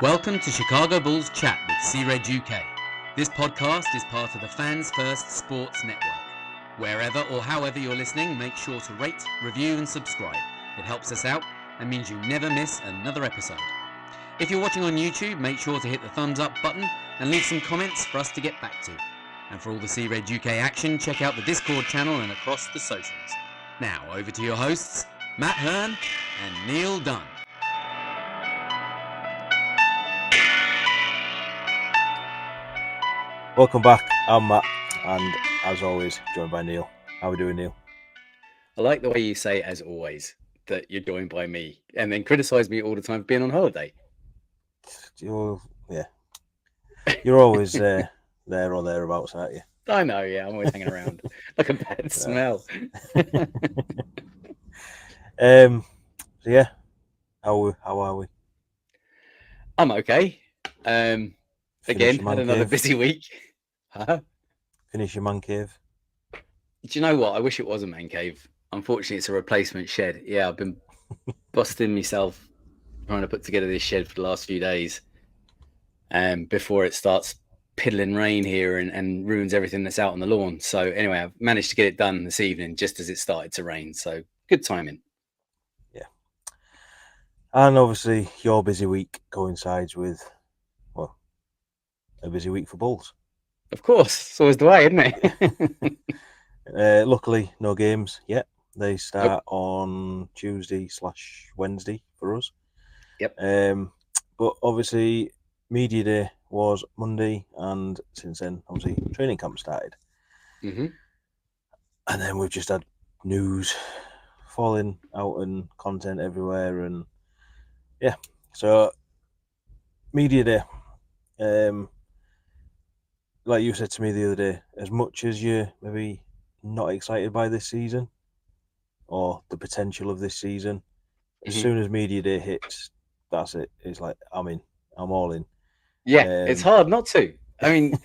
Welcome to Chicago Bulls Chat with C-Red UK. This podcast is part of the Fans First Sports Network. Wherever or however you're listening, make sure to rate, review and subscribe. It helps us out and means you never miss another episode. If you're watching on YouTube, make sure to hit the thumbs up button and leave some comments for us to get back to. And for all the C-Red UK action, check out the Discord channel and across the socials. Now, over to your hosts, Matt Hearn and Neil Dunn. Welcome back, I'm Matt, and as always, joined by Neil. How are we doing, Neil? I like the way you say, as always, that you're joined by me, and then criticise me all the time for being on holiday. You're always there or thereabouts, aren't you? I know, yeah, I'm always hanging around like a bad smell. So yeah, how are we? I'm okay. Again, had another busy week. Huh? Finish your man cave. Do you know what? I wish it was a man cave. Unfortunately, it's a replacement shed. Yeah, I've been busting myself trying to put together this shed for the last few days. Before it starts piddling rain here and ruins everything that's out on the lawn. So anyway, I've managed to get it done this evening just as it started to rain. So good timing. Yeah. And obviously, your busy week coincides with, well, a busy week for Bulls. Of course, it's always the way, isn't it? Luckily, no games yet. They start on Tuesday/Wednesday for us. Yep. But obviously, Media Day was Monday, and since then, obviously, training camp started. Mm-hmm. And then we've just had news falling out and content everywhere, and yeah. So, Media Day. Like you said to me the other day, as much as you're maybe not excited by this season or the potential of this season, as soon as Media Day hits, that's it. It's like, I'm in. I'm all in. Yeah, it's hard not to. I mean,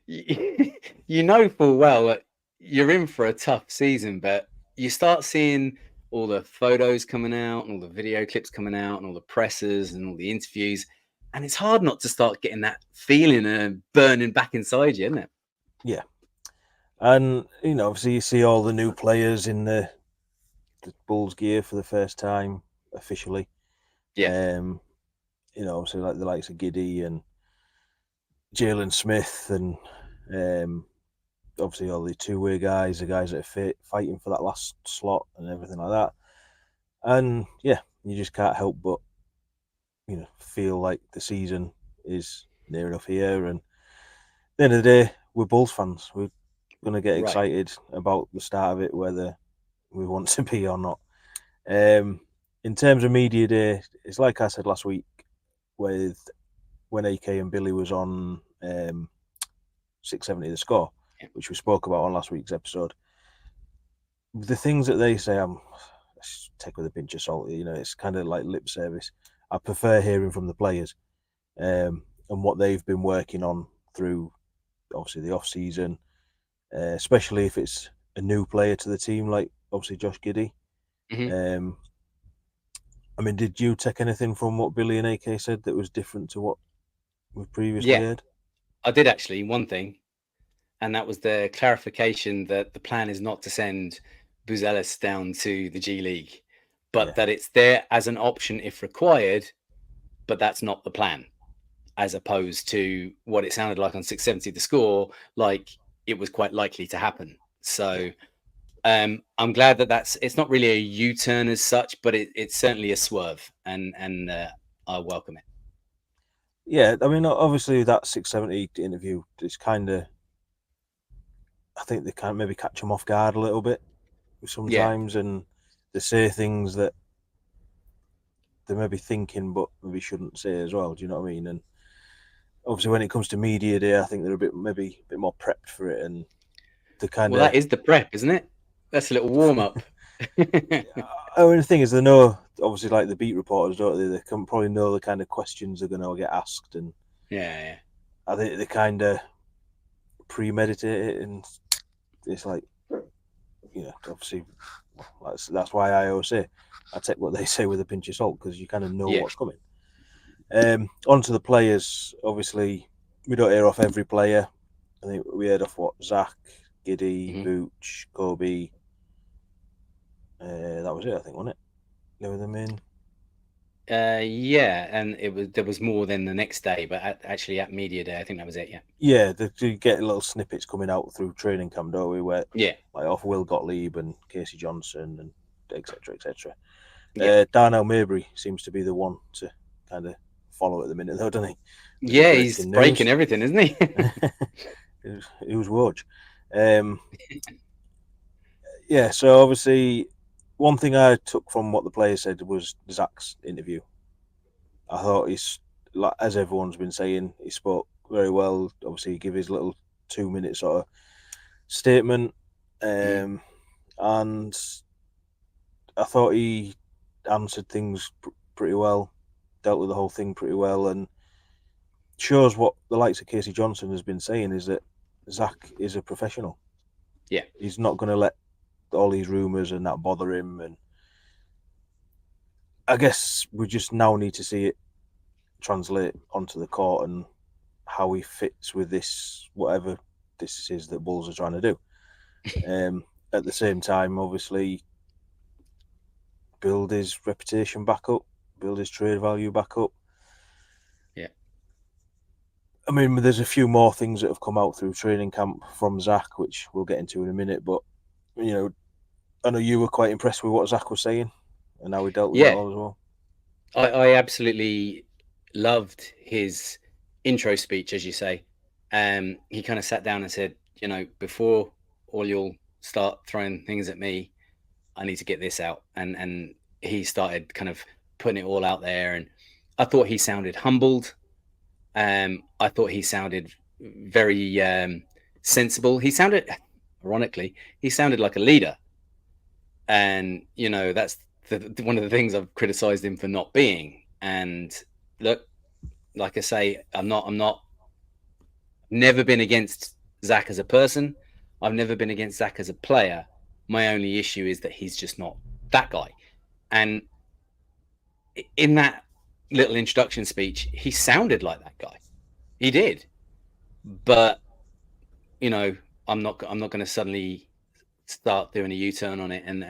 you know full well that you're in for a tough season, but you start seeing all the photos coming out and all the video clips coming out and all the pressers and all the interviews. And it's hard not to start getting that feeling and burning back inside you, isn't it? Yeah. And, you know, obviously you see all the new players in the Bulls gear for the first time officially. Yeah. You know, obviously like the likes of Giddy and Jalen Smith and obviously all the two-way guys, the guys that are fighting for that last slot and everything like that. And, yeah, you just can't help but, you know, feel like the season is near enough here. And at the end of the day, we're Bulls fans. We're going to get excited about the start of it, whether we want to be or not. In terms of Media Day, it's like I said last week when AK and Billy was on 670 The Score, which we spoke about on last week's episode. The things that they say, let's take with a pinch of salt. You know, it's kind of like lip service. I prefer hearing from the players and what they've been working on through, obviously, the off-season, especially if it's a new player to the team, like, obviously, Josh Giddey. Mm-hmm. I mean, did you take anything from what Billy and AK said that was different to what we've previously heard? I did, actually, one thing, and that was the clarification that the plan is not to send Vucevic down to the G League, but that it's there as an option if required, but that's not the plan, as opposed to what it sounded like on 670 The Score, like it was quite likely to happen. So I'm glad that it's not really a U-turn as such, but it's certainly a swerve, and I welcome it. Yeah, I mean, obviously that 670 interview is kind of, I think they can maybe catch them off guard a little bit sometimes, and they say things that they may be thinking but maybe shouldn't say as well. Do you know what I mean? And obviously when it comes to Media Day, I think they're maybe a bit more prepped for it, and the kind of. Well, that is the prep, isn't it? That's a little warm up. I mean, the thing is, they know, obviously, like the beat reporters, don't they? They can probably know the kind of questions they're going to get asked, and I think they kind of premeditate it, and it's like, you know, obviously, that's why I always say I take what they say with a pinch of salt, because you kind of know what's coming. On to the players. Obviously, we don't hear off every player. I think we heard off Zach, Giddy, Vooch, Coby. That was it, I think, wasn't it? They were the main. Yeah, and there was more than the next day, but actually at media day, I think that was it. Yeah. Yeah, you get little snippets coming out through training camp, don't we? Where like off Will Gottlieb and Casey Johnson and etc. etc. Darnell Maybury seems to be the one to kind of follow at the minute, though, doesn't he? Yeah, he's breaking everything, isn't he? It was Woj. Yeah, so obviously, one thing I took from what the player said was Zach's interview. I thought he's, like, as everyone's been saying, he spoke very well. Obviously, he gave his little 2-minute sort of statement, and I thought he answered things pretty well, dealt with the whole thing pretty well, and shows what the likes of Casey Johnson has been saying is that Zach is a professional. Yeah, he's not going to let all these rumours and that bother him, and I guess we just now need to see it translate onto the court and how he fits with this, whatever this is that Bulls are trying to do. At the same time, obviously, build his reputation back up, build his trade value back up. Yeah. I mean, there's a few more things that have come out through training camp from Zach, which we'll get into in a minute, but, you know, I know you were quite impressed with what Zach was saying and how he dealt with it all as well. I absolutely loved his intro speech, as you say. He kind of sat down and said, you know, before all you'll start throwing things at me, I need to get this out. And he started kind of putting it all out there. And I thought he sounded humbled. I thought he sounded very sensible. He sounded, ironically, he sounded like a leader. And, you know, that's one of the things I've criticized him for not being. And look, like I say, never been against Zach as a person. I've never been against Zach as a player. My only issue is that he's just not that guy. And in that little introduction speech, he sounded like that guy. He did. But, you know, I'm not going to suddenly start doing a U-turn on it and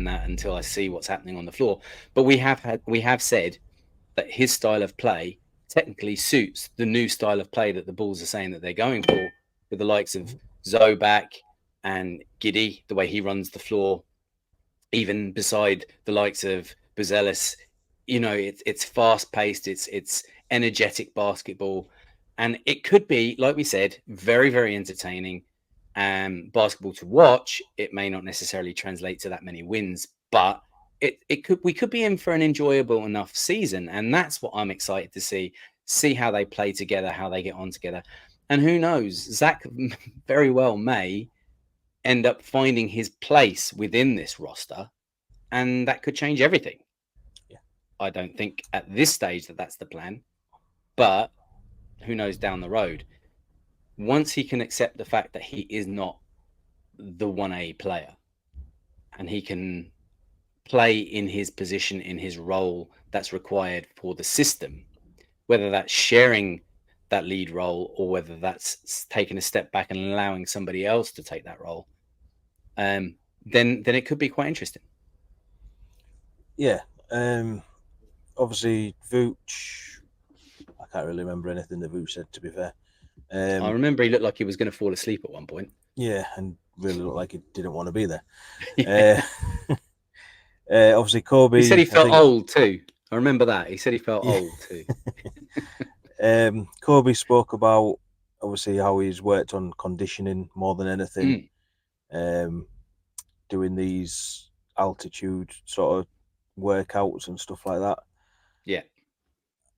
that until I see what's happening on the floor. But we have said that his style of play technically suits the new style of play that the Bulls are saying that they're going for, with the likes of Zoe back and Giddy, the way he runs the floor, even beside the likes of Buzelis. You know, it's fast paced, it's energetic basketball, and it could be, like we said, very, very entertaining. Basketball to watch. It may not necessarily translate to that many wins, but we could be in for an enjoyable enough season, and that's what I'm excited to see how they play together, how they get on together. And who knows, Zach very well may end up finding his place within this roster, and that could change everything. Yeah. I don't think at this stage that that's the plan, but who knows down the road. Once he can accept the fact that he is not the 1A player and he can play in his position, in his role that's required for the system, whether that's sharing that lead role or whether that's taking a step back and allowing somebody else to take that role, then it could be quite interesting. Yeah. Obviously, Vooch, I can't really remember anything that Vooch said, to be fair. I remember he looked like he was going to fall asleep at one point. Yeah, and really looked like he didn't want to be there. Yeah. Obviously, Coby. He said he felt old too. I remember that. He said he felt old too. Coby spoke about, obviously, how he's worked on conditioning more than anything. Doing these altitude sort of workouts and stuff like that. Yeah.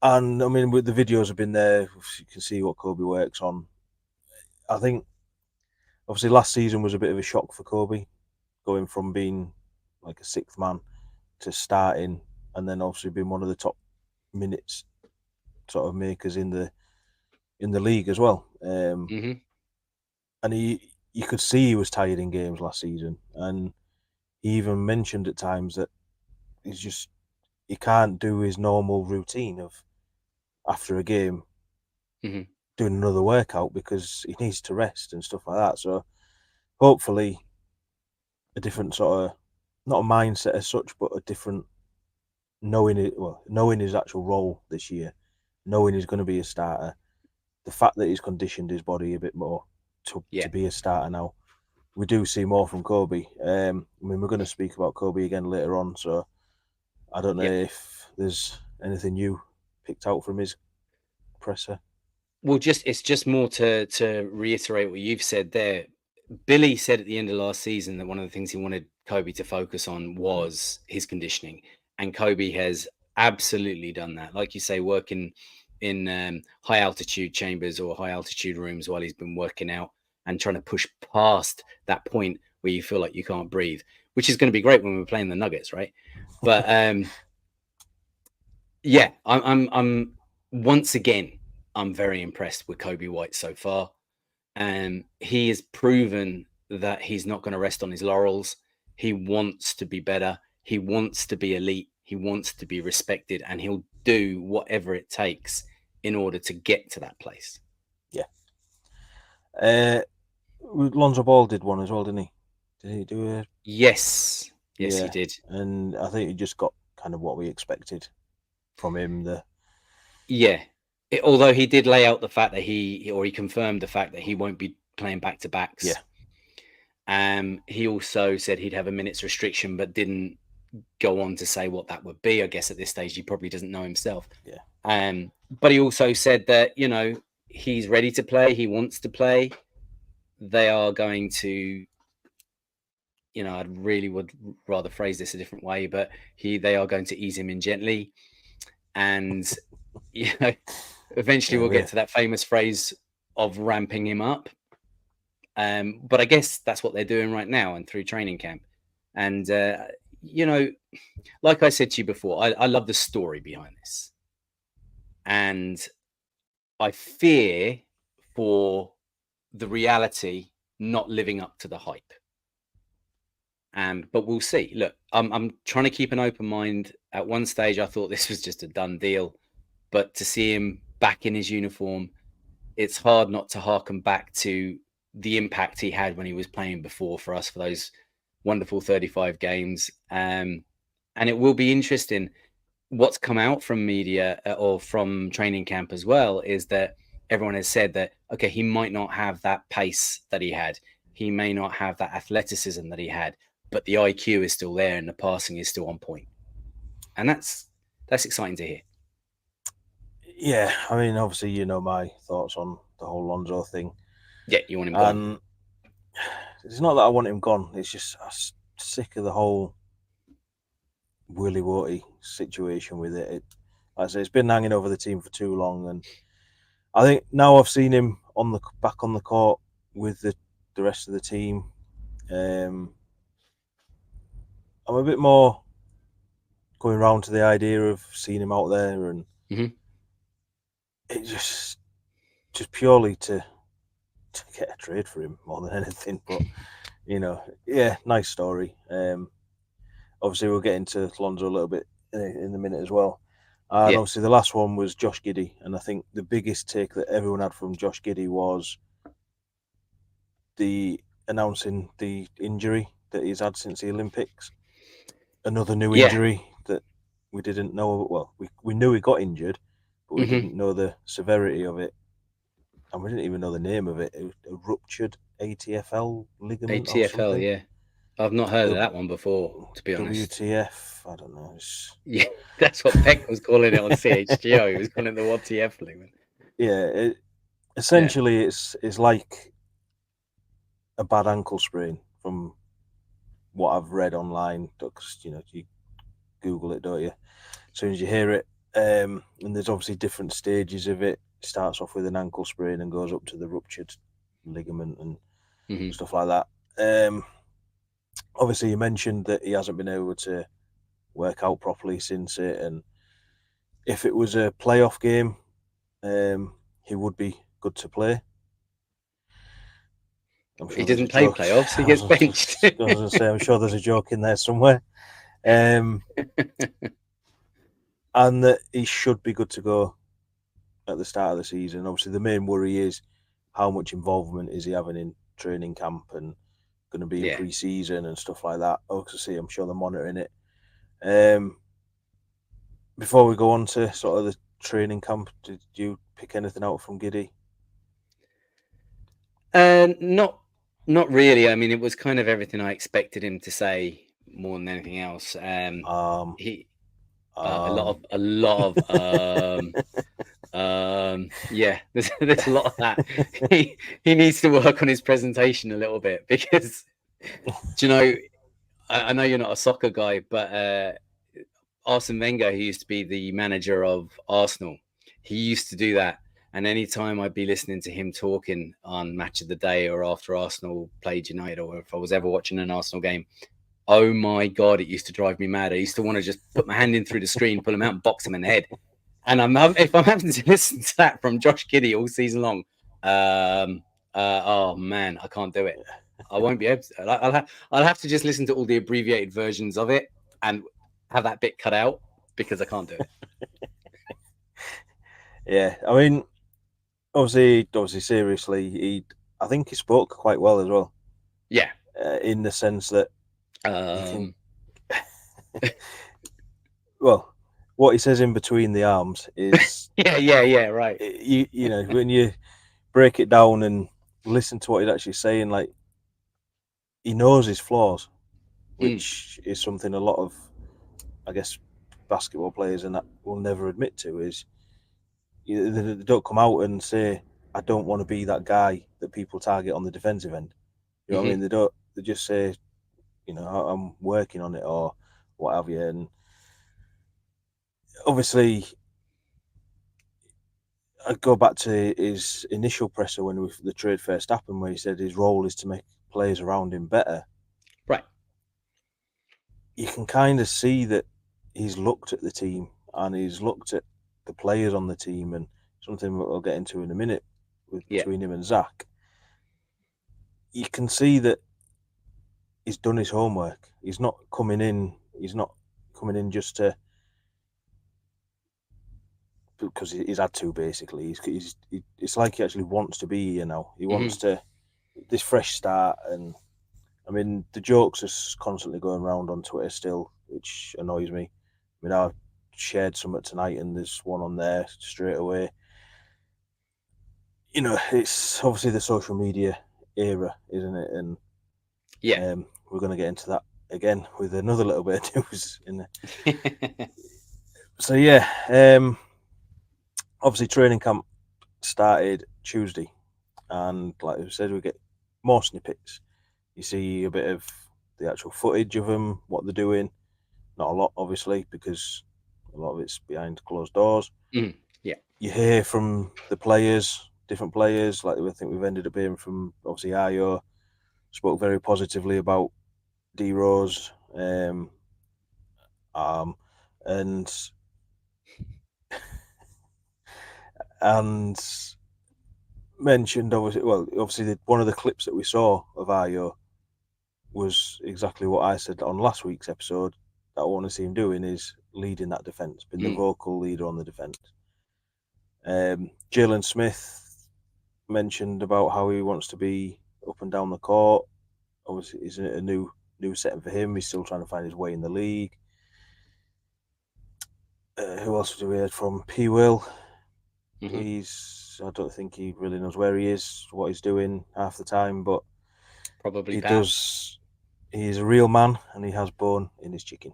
And I mean, with the videos have been there, you can see what Coby works on. I think, obviously, last season was a bit of a shock for Coby, going from being like a sixth man to starting, and then obviously being one of the top minutes sort of makers in the league as well. And you could see he was tired in games last season, and he even mentioned at times that he can't do his normal routine of after a game Mm-hmm. doing another workout because he needs to rest and stuff like that. So hopefully a different sort of, not a mindset as such, but a different knowing his actual role this year, knowing he's going to be a starter. The fact that he's conditioned his body a bit more to be a starter now. We do see more from Coby. I mean, we're going to speak about Coby again later on, so I don't know if there's anything you picked out from his presser. Well, it's just more to reiterate what you've said there. Billy said at the end of last season that one of the things he wanted Coby to focus on was his conditioning, and Coby has absolutely done that. Like you say, working in high altitude chambers or high altitude rooms while he's been working out and trying to push past that point where you feel like you can't breathe, which is going to be great when we're playing the Nuggets, right? But yeah, I'm once again, I'm very impressed with Coby White so far. He has proven that he's not going to rest on his laurels. He wants to be better. He wants to be elite. He wants to be respected, and he'll do whatever it takes in order to get to that place. Yeah. Lonzo Ball did one as well, didn't he? Did he do a... Yes, he did. And I think he just got kind of what we expected from him. Although he did lay out the fact that he confirmed the fact that he won't be playing back-to-backs. Yeah. He also said he'd have a minutes restriction, but didn't go on to say what that would be. I guess at this stage he probably doesn't know himself. Yeah. But he also said that, he's ready to play. He wants to play. They are going to, I really would rather phrase this a different way, but they are going to ease him in gently. And, eventually we'll get to that famous phrase of ramping him up. But I guess that's what they're doing right now and through training camp. And, like I said to you before, I love the story behind this. And I fear for the reality not living up to the hype. But we'll see. Look, I'm trying to keep an open mind. At one stage, I thought this was just a done deal. But to see him back in his uniform, it's hard not to harken back to the impact he had when he was playing before for us for those wonderful 35 games. And it will be interesting. What's come out from media or from training camp as well is that everyone has said that, okay, he might not have that pace that he had. He may not have that athleticism that he had, but the IQ is still there and the passing is still on point. And that's exciting to hear. Yeah, I mean, obviously, my thoughts on the whole Lonzo thing. Yeah, you want him gone. It's not that I want him gone. It's just I'm sick of the whole willy-wotty situation with it. Like I say, it's been hanging over the team for too long, and I think now I've seen him back on the court with the rest of the team. I'm a bit more going around to the idea of seeing him out there, and it just purely to get a trade for him more than anything. But nice story. Obviously, we'll get into Lonzo a little bit in a minute as well. And obviously, the last one was Josh Giddey, and I think the biggest take that everyone had from Josh Giddey was announcing the injury that he's had since the Olympics. Another new injury that we didn't know. Well, we knew he got injured, but we didn't know the severity of it, and we didn't even know the name of it. It was a ruptured ATFL ligament. ATFL, yeah. I've not heard of that one before, to be honest. WTF, I don't know. Yeah, that's what Peck was calling it on CHGO. He was calling it the WTF ligament. Yeah, essentially it's like a bad ankle sprain from what I've read online. Because you Google it, don't you? As soon as you hear it, and there's obviously different stages of it. It starts off with an ankle sprain and goes up to the ruptured ligament and stuff like that. Obviously, you mentioned that he hasn't been able to work out properly since it, and if it was a playoff game, he would be good to play. He doesn't play playoffs; he gets benched. I was going to say, I'm sure there's a joke in there somewhere, and that he should be good to go at the start of the season. Obviously, the main worry is how much involvement is he having in training camp and going to be in pre-season and stuff like that. Obviously, I'm sure they're monitoring it. Before we go on to sort of the training camp, did you pick anything out from Giddy? Not really. I mean, it was kind of everything I expected him to say more than anything else. A lot of yeah, there's a lot of that. He needs to work on his presentation a little bit because, do you know, I know you're not a soccer guy, but Arsene Wenger, who used to be the manager of Arsenal, he used to do that. And anytime I'd be listening to him talking on Match of the Day or after Arsenal played United, or if I was ever watching an Arsenal game, oh my God, it used to drive me mad. I used to want to just put my hand in through the screen, pull him out and box him in the head. And if I'm having to listen to that from Josh Giddey all season long, oh man, I can't do it. I won't be able to. I'll have to just listen to all the abbreviated versions of it and have that bit cut out because I can't do it. Yeah, I mean, obviously, seriously, I think he spoke quite well as well. Yeah, in the sense that you can, well, what he says in between the arms is yeah, right. You know, when you break it down and listen to what he's actually saying, like, he knows his flaws, which is something a lot of, I guess, basketball players and that will never admit to. Is they don't come out and say, I don't want to be that guy that people target on the defensive end. You know what I mean? They don't. They just say, you know, I'm working on it or what have you. And obviously, I go back to his initial presser when the trade first happened, where he said his role is to make players around him better. Right. You can kind of see that he's looked at the team and he's looked at the players on the team, and something we'll get into in a minute between him and Zach. You can see that he's done his homework. He's not coming in just to, because he's had to, basically. It's like he actually wants to be here now. He wants to this fresh start. And I mean, the jokes are constantly going around on Twitter still, which annoys me. I mean, I shared some tonight, and there's one on there straight away. You know, it's obviously the social media era, isn't it? And we're going to get into that again with another little bit of news in there. So obviously training camp started Tuesday, and like I said, we get more snippets. You see a bit of the actual footage of them, what they're doing. Not a lot, obviously, because a lot of it's behind closed doors. Yeah. You hear from the players, different players. Like I think we've ended up hearing from, obviously, Ayo spoke very positively about D Rose, and mentioned obviously one of the clips that we saw of Ayo was exactly what I said on last week's episode that I want to see him doing, is leading that defense, being the vocal leader on the defense. Jalen Smith mentioned about how he wants to be up and down the court. Obviously, isn't it a new setting for him? He's still trying to find his way in the league. Who else have we heard from? P. Will. I don't think he really knows where he is, what he's doing half the time, but probably he does. He's a real man, and he has bone in his chicken.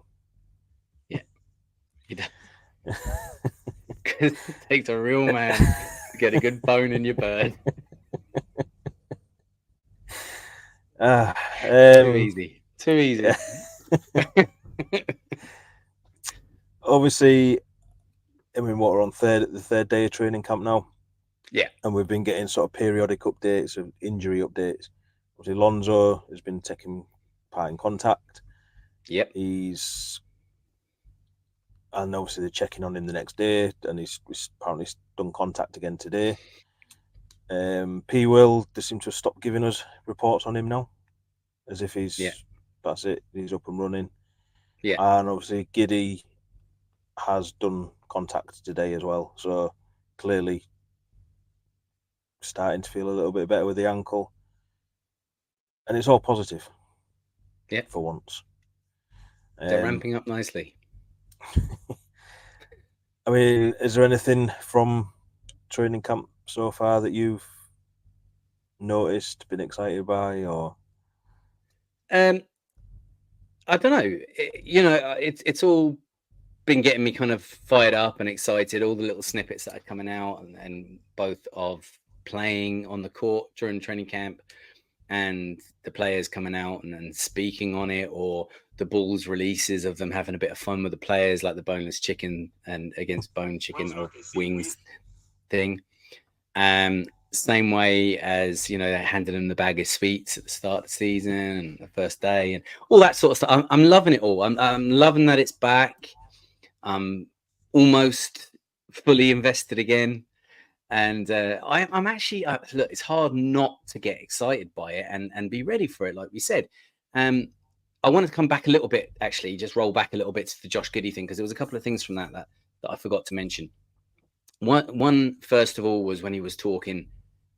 Yeah, he does. Because it takes a real man to get a good bone in your bird. Too easy. Yeah. Obviously, I mean, we're on the third day of training camp now. Yeah. And we've been getting sort of periodic updates of injury updates. Obviously, Lonzo has been taking part in contact. Yep. And obviously they're checking on him the next day, and he's apparently done contact again today. P. Will, they seem to have stopped giving us reports on him now, as if that's it, he's up and running. Yeah. And obviously Giddy has done contact today as well, so clearly starting to feel a little bit better with the ankle. And it's all positive. Yeah. For once. They're ramping up nicely. I mean, is there anything from training camp so far that you've noticed, been excited by, or? I don't know. It's all been getting me kind of fired up and excited. All the little snippets that are coming out, and both of playing on the court during training camp, and the players coming out and speaking on it, or the Bulls releases of them having a bit of fun with the players, like the boneless chicken and against bone chicken or wings thing. Same way as, they handed him the bag of sweets at the start of the season and the first day and all that sort of stuff. I'm loving it all. I'm loving that it's back. I'm almost fully invested again. And I'm actually, look, it's hard not to get excited by it and be ready for it, like we said. I want to come back a little bit, actually, just roll back a little bit to the Josh Giddey thing, because there was a couple of things from that I forgot to mention. One, first of all, was when he was talking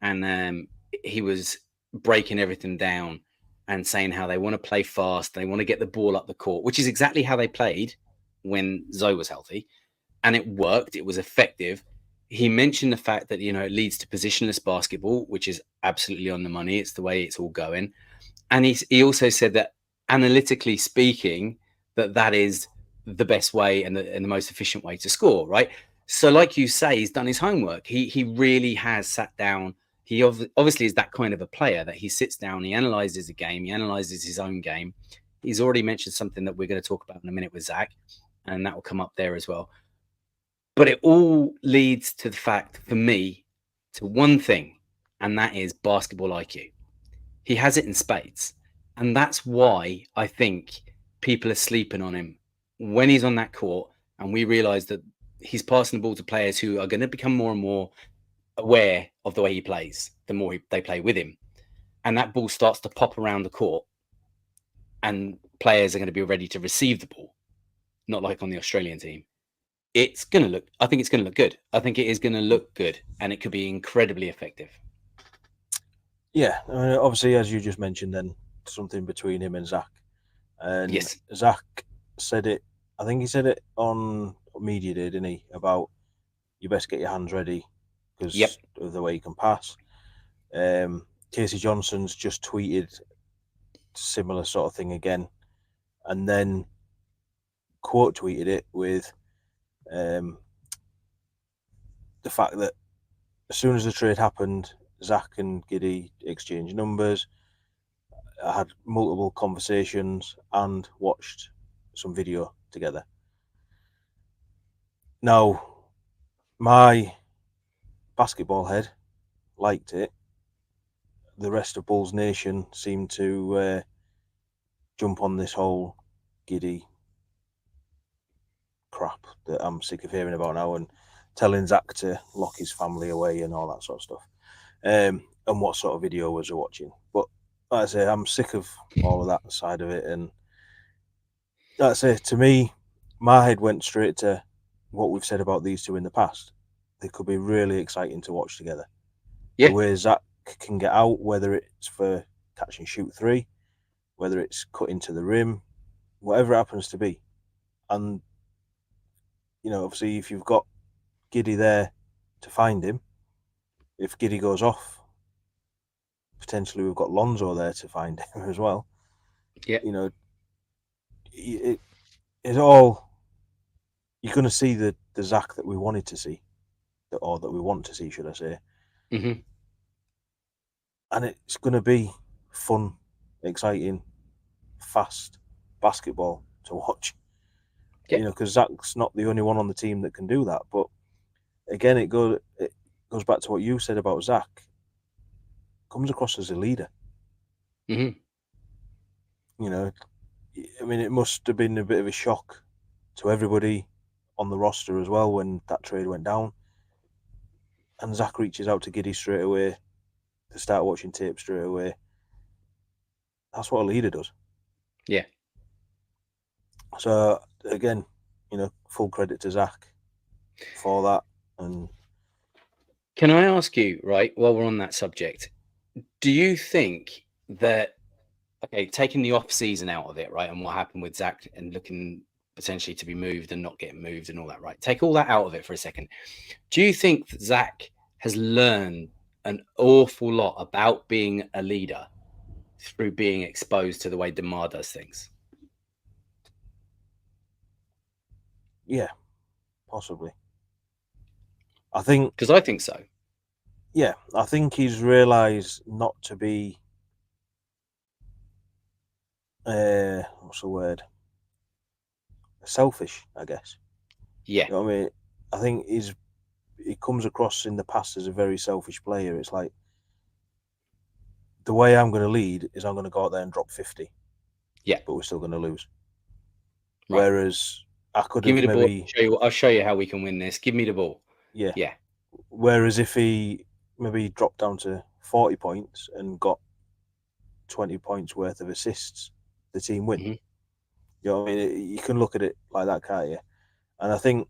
and he was breaking everything down and saying how they want to play fast, they want to get the ball up the court, which is exactly how they played when Zoe was healthy. And it worked. It was effective. He mentioned the fact that, it leads to positionless basketball, which is absolutely on the money. It's the way it's all going. And he also said that, analytically speaking, that is the best way and the most efficient way to score, right? So like you say, he's done his homework. He really has sat down. He obviously is that kind of a player that he sits down, he analyzes a game, he analyzes his own game. He's already mentioned something that we're going to talk about in a minute with Zach, and that will come up there as well. But it all leads to the fact, for me, to one thing, and that is basketball IQ. He has it in spades. And that's why I think people are sleeping on him when he's on that court, and we realize that he's passing the ball to players who are going to become more and more aware of the way he plays, the more they play with him. And that ball starts to pop around the court, and players are going to be ready to receive the ball, not like on the Australian team. I think it's going to look good. I think it is going to look good, and it could be incredibly effective. Yeah, I mean, obviously, as you just mentioned, then something between him and Zach. And yes. Zach said it, I think he said it on media day, didn't he? About you best get your hands ready because of the way you can pass. Casey Johnson's just tweeted similar sort of thing again, and then quote tweeted it with the fact that as soon as the trade happened, Zach and Giddey exchanged numbers. I had multiple conversations and watched some video together. Now, my basketball head liked it. The rest of Bulls Nation seemed to jump on this whole Giddey crap that I'm sick of hearing about now, and telling Zach to lock his family away and all that sort of stuff. And what sort of video was I watching? But like I say, I'm sick of all of that side of it. And like I say, to me, my head went straight to what we've said about these two in the past. They could be really exciting to watch together. Yeah. The way Zach can get out, whether it's for catch and shoot three, whether it's cutting to the rim, whatever it happens to be. And, obviously, if you've got Giddey there to find him, if Giddey goes off, potentially we've got Lonzo there to find him as well. Yeah. It's all, you're going to see the Zach that we wanted to see, or that we want to see, should I say. Mm-hmm. And it's going to be fun, exciting, fast basketball to watch. Yeah. Because Zach's not the only one on the team that can do that. But again, it goes back to what you said about Zach. Comes across as a leader. Mm-hmm. It must have been a bit of a shock to everybody on the roster as well when that trade went down. And Zach reaches out to Giddey straight away to start watching tape straight away. That's what a leader does. Yeah. So again, full credit to Zach for that. And Can I ask you, right, while we're on that subject, do you think that, okay, taking the off season out of it, right, and what happened with Zach and looking potentially to be moved and not getting moved and all that, right? Take all that out of it for a second. Do you think that Zach has learned an awful lot about being a leader through being exposed to the way DeMar does things? Yeah, possibly. I think, Because I think so. yeah, I think he's realised not to be, what's the word? Selfish, I guess. Yeah. You know what I mean? I think he comes across in the past as a very selfish player. It's like, the way I'm going to lead is I'm going to go out there and drop 50. Yeah. But we're still going to lose. Right. Whereas I could Give have me the maybe... ball. I'll show you how we can win this. Give me the ball. Yeah. Yeah. Whereas if he maybe dropped down to 40 points and got 20 points worth of assists, the team win. Mm-hmm. You know what I mean? You can look at it like that, can't you? And I think,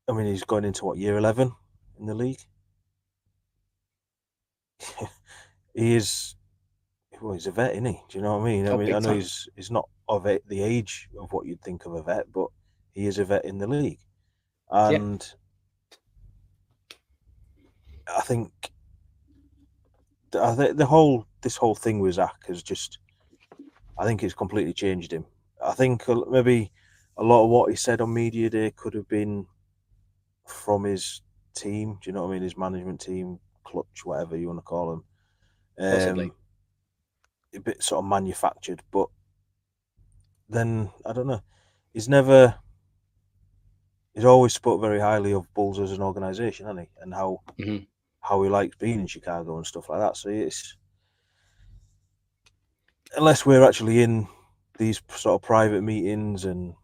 I mean, he's going into, what, year 11 in the league? He is... Well, he's a vet, isn't he? Do you know what I mean? Oh, I know big time. he's not of the age of what you'd think of a vet, but he is a vet in the league. And I think this whole thing with Zach has just... I think it's completely changed him. I think maybe a lot of what he said on media day could have been from his team. Do you know what I mean? His management team, clutch, whatever you want to call them. Possibly. A bit sort of manufactured, but then I don't know. He's always spoke very highly of Bulls as an organisation, hasn't he? And how he likes being in Chicago and stuff like that. So it's, unless we're actually in these sort of private meetings and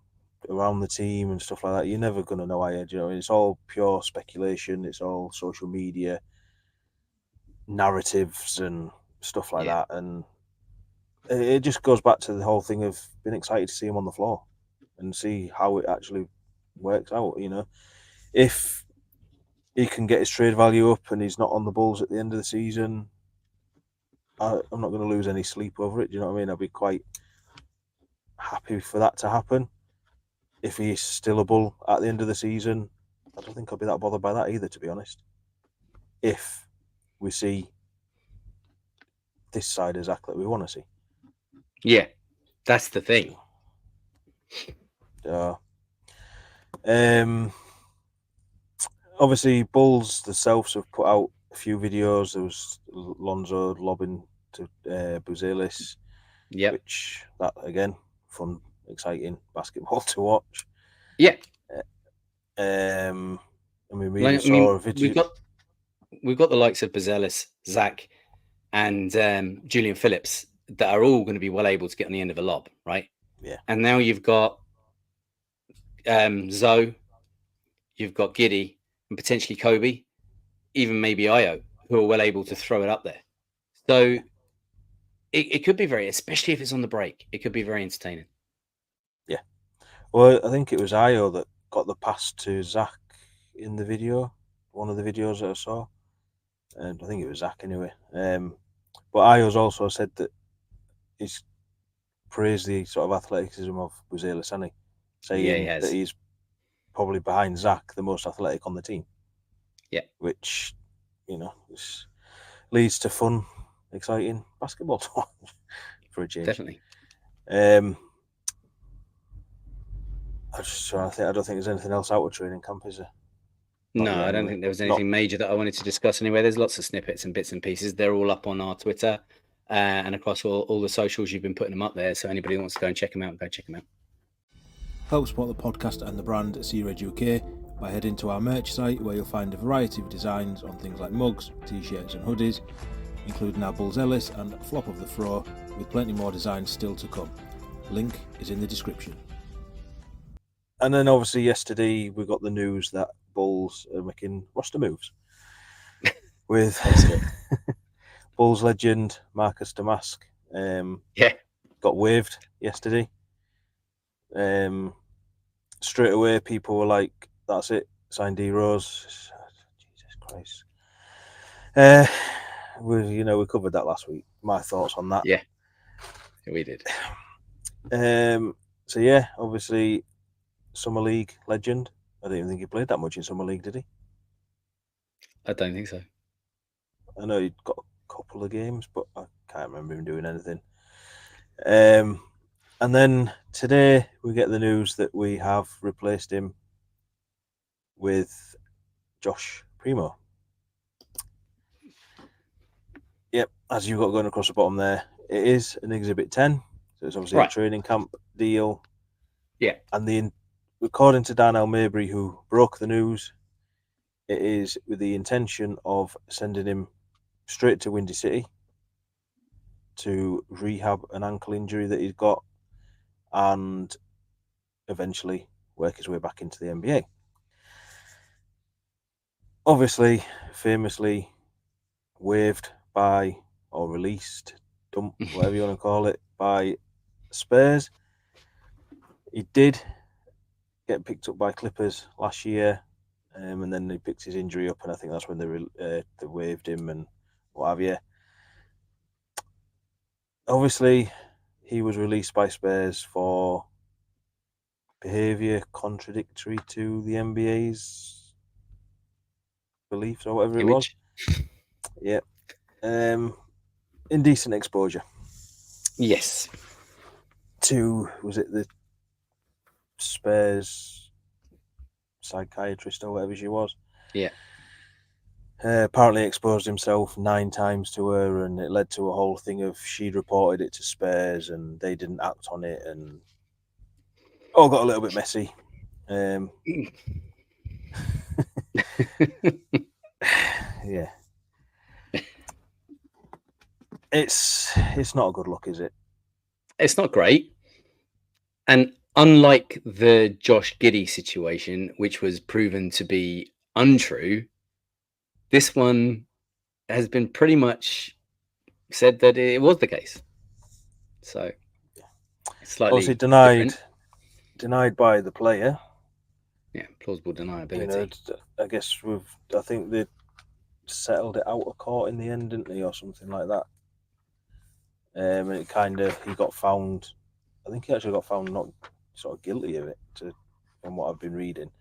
around the team and stuff like that, you're never going to know, are you? Do you know? It's all pure speculation. It's all social media narratives and stuff like that. And it just goes back to the whole thing of being excited to see him on the floor and see how it actually works out. You know, if he can get his trade value up and he's not on the Bulls at the end of the season, I'm not going to lose any sleep over it. Do you know what I mean? I'll be quite happy for that to happen. If he's still a Bull at the end of the season, I don't think I'll be that bothered by that either, to be honest. If we see this side of Zach that we want to see. Yeah, that's the thing. Obviously, Bulls themselves have put out a few videos. There was Lonzo lobbing to Vucevic, which, that again, fun, exciting basketball to watch. Yeah. I mean, we saw a video. We've got the likes of Vucevic, Zach, and Julian Phillips that are all going to be well able to get on the end of a lob, right? Yeah. And now you've got Zoe, you've got Giddy, and potentially Coby, even maybe Io, who are well able to throw it up there. So it could be especially if it's on the break, it could be very entertaining. Yeah. Well, I think it was Io that got the pass to Zach in the video, one of the videos that I saw. And I think it was Zach anyway. But Io's also said that he's praised the sort of athleticism of Vucevic, hasn't he? Saying that he's probably behind Zach, the most athletic on the team. Yeah. Which, you know, leads to fun, exciting basketball to watch for a change. Definitely. I don't think there's anything else out of training camp, is there? No, I don't think there was anything major that I wanted to discuss anyway. There's lots of snippets and bits and pieces. They're all up on our Twitter and across all the socials. You've been putting them up there. So anybody who wants to go and check them out, go check them out. Help support the podcast and the brand at C-Reg UK by heading to our merch site, where you'll find a variety of designs on things like mugs, t-shirts and hoodies, including our Bulls Ellis and Flop of the Fro, with plenty more designs still to come. Link is in the description. And then obviously yesterday we got the news that Bulls are making roster moves with Bulls legend Marcus Damask. Got waived yesterday. Straight away people were like, that's it, sign D Rose. Jesus Christ. We covered that last week. My thoughts on that. Yeah, we did. So yeah, obviously, Summer League legend. I don't even think he played that much in Summer League, did he? I don't think so. I know he'd got a couple of games, but I can't remember him doing anything. And then today we get the news that we have replaced him with Josh Primo. Yep, as you've got going across the bottom there, it is an Exhibit 10. So it's obviously a training camp deal. Yeah. And according to Darnell Mabry, who broke the news, it is with the intention of sending him straight to Windy City to rehab an ankle injury that he's got and eventually work his way back into the NBA. Obviously, famously waived by, or released, dumped, whatever you want to call it, by Spurs. He did get picked up by Clippers last year, and then he picked his injury up, and I think that's when they waived him and what have you. Obviously, he was released by Spurs for behaviour contradictory to the NBA's beliefs or whatever it was. Yeah. Indecent exposure. Yes. Was it the Spurs psychiatrist or whatever she was? Yeah. Apparently exposed himself 9 times to her, and it led to a whole thing of she'd reported it to Spurs and they didn't act on it, and all got a little bit messy. Yeah. It's not a good look, is it? It's not great. And unlike the Josh Giddey situation, which was proven to be untrue, this one has been pretty much said that it was the case. So it's slightly obviously denied by the player. Yeah, plausible deniability. You know, I guess I think they settled it out of court in the end, didn't they, or something like that. And he got found. I think he actually got found not sort of guilty of it, from what I've been reading.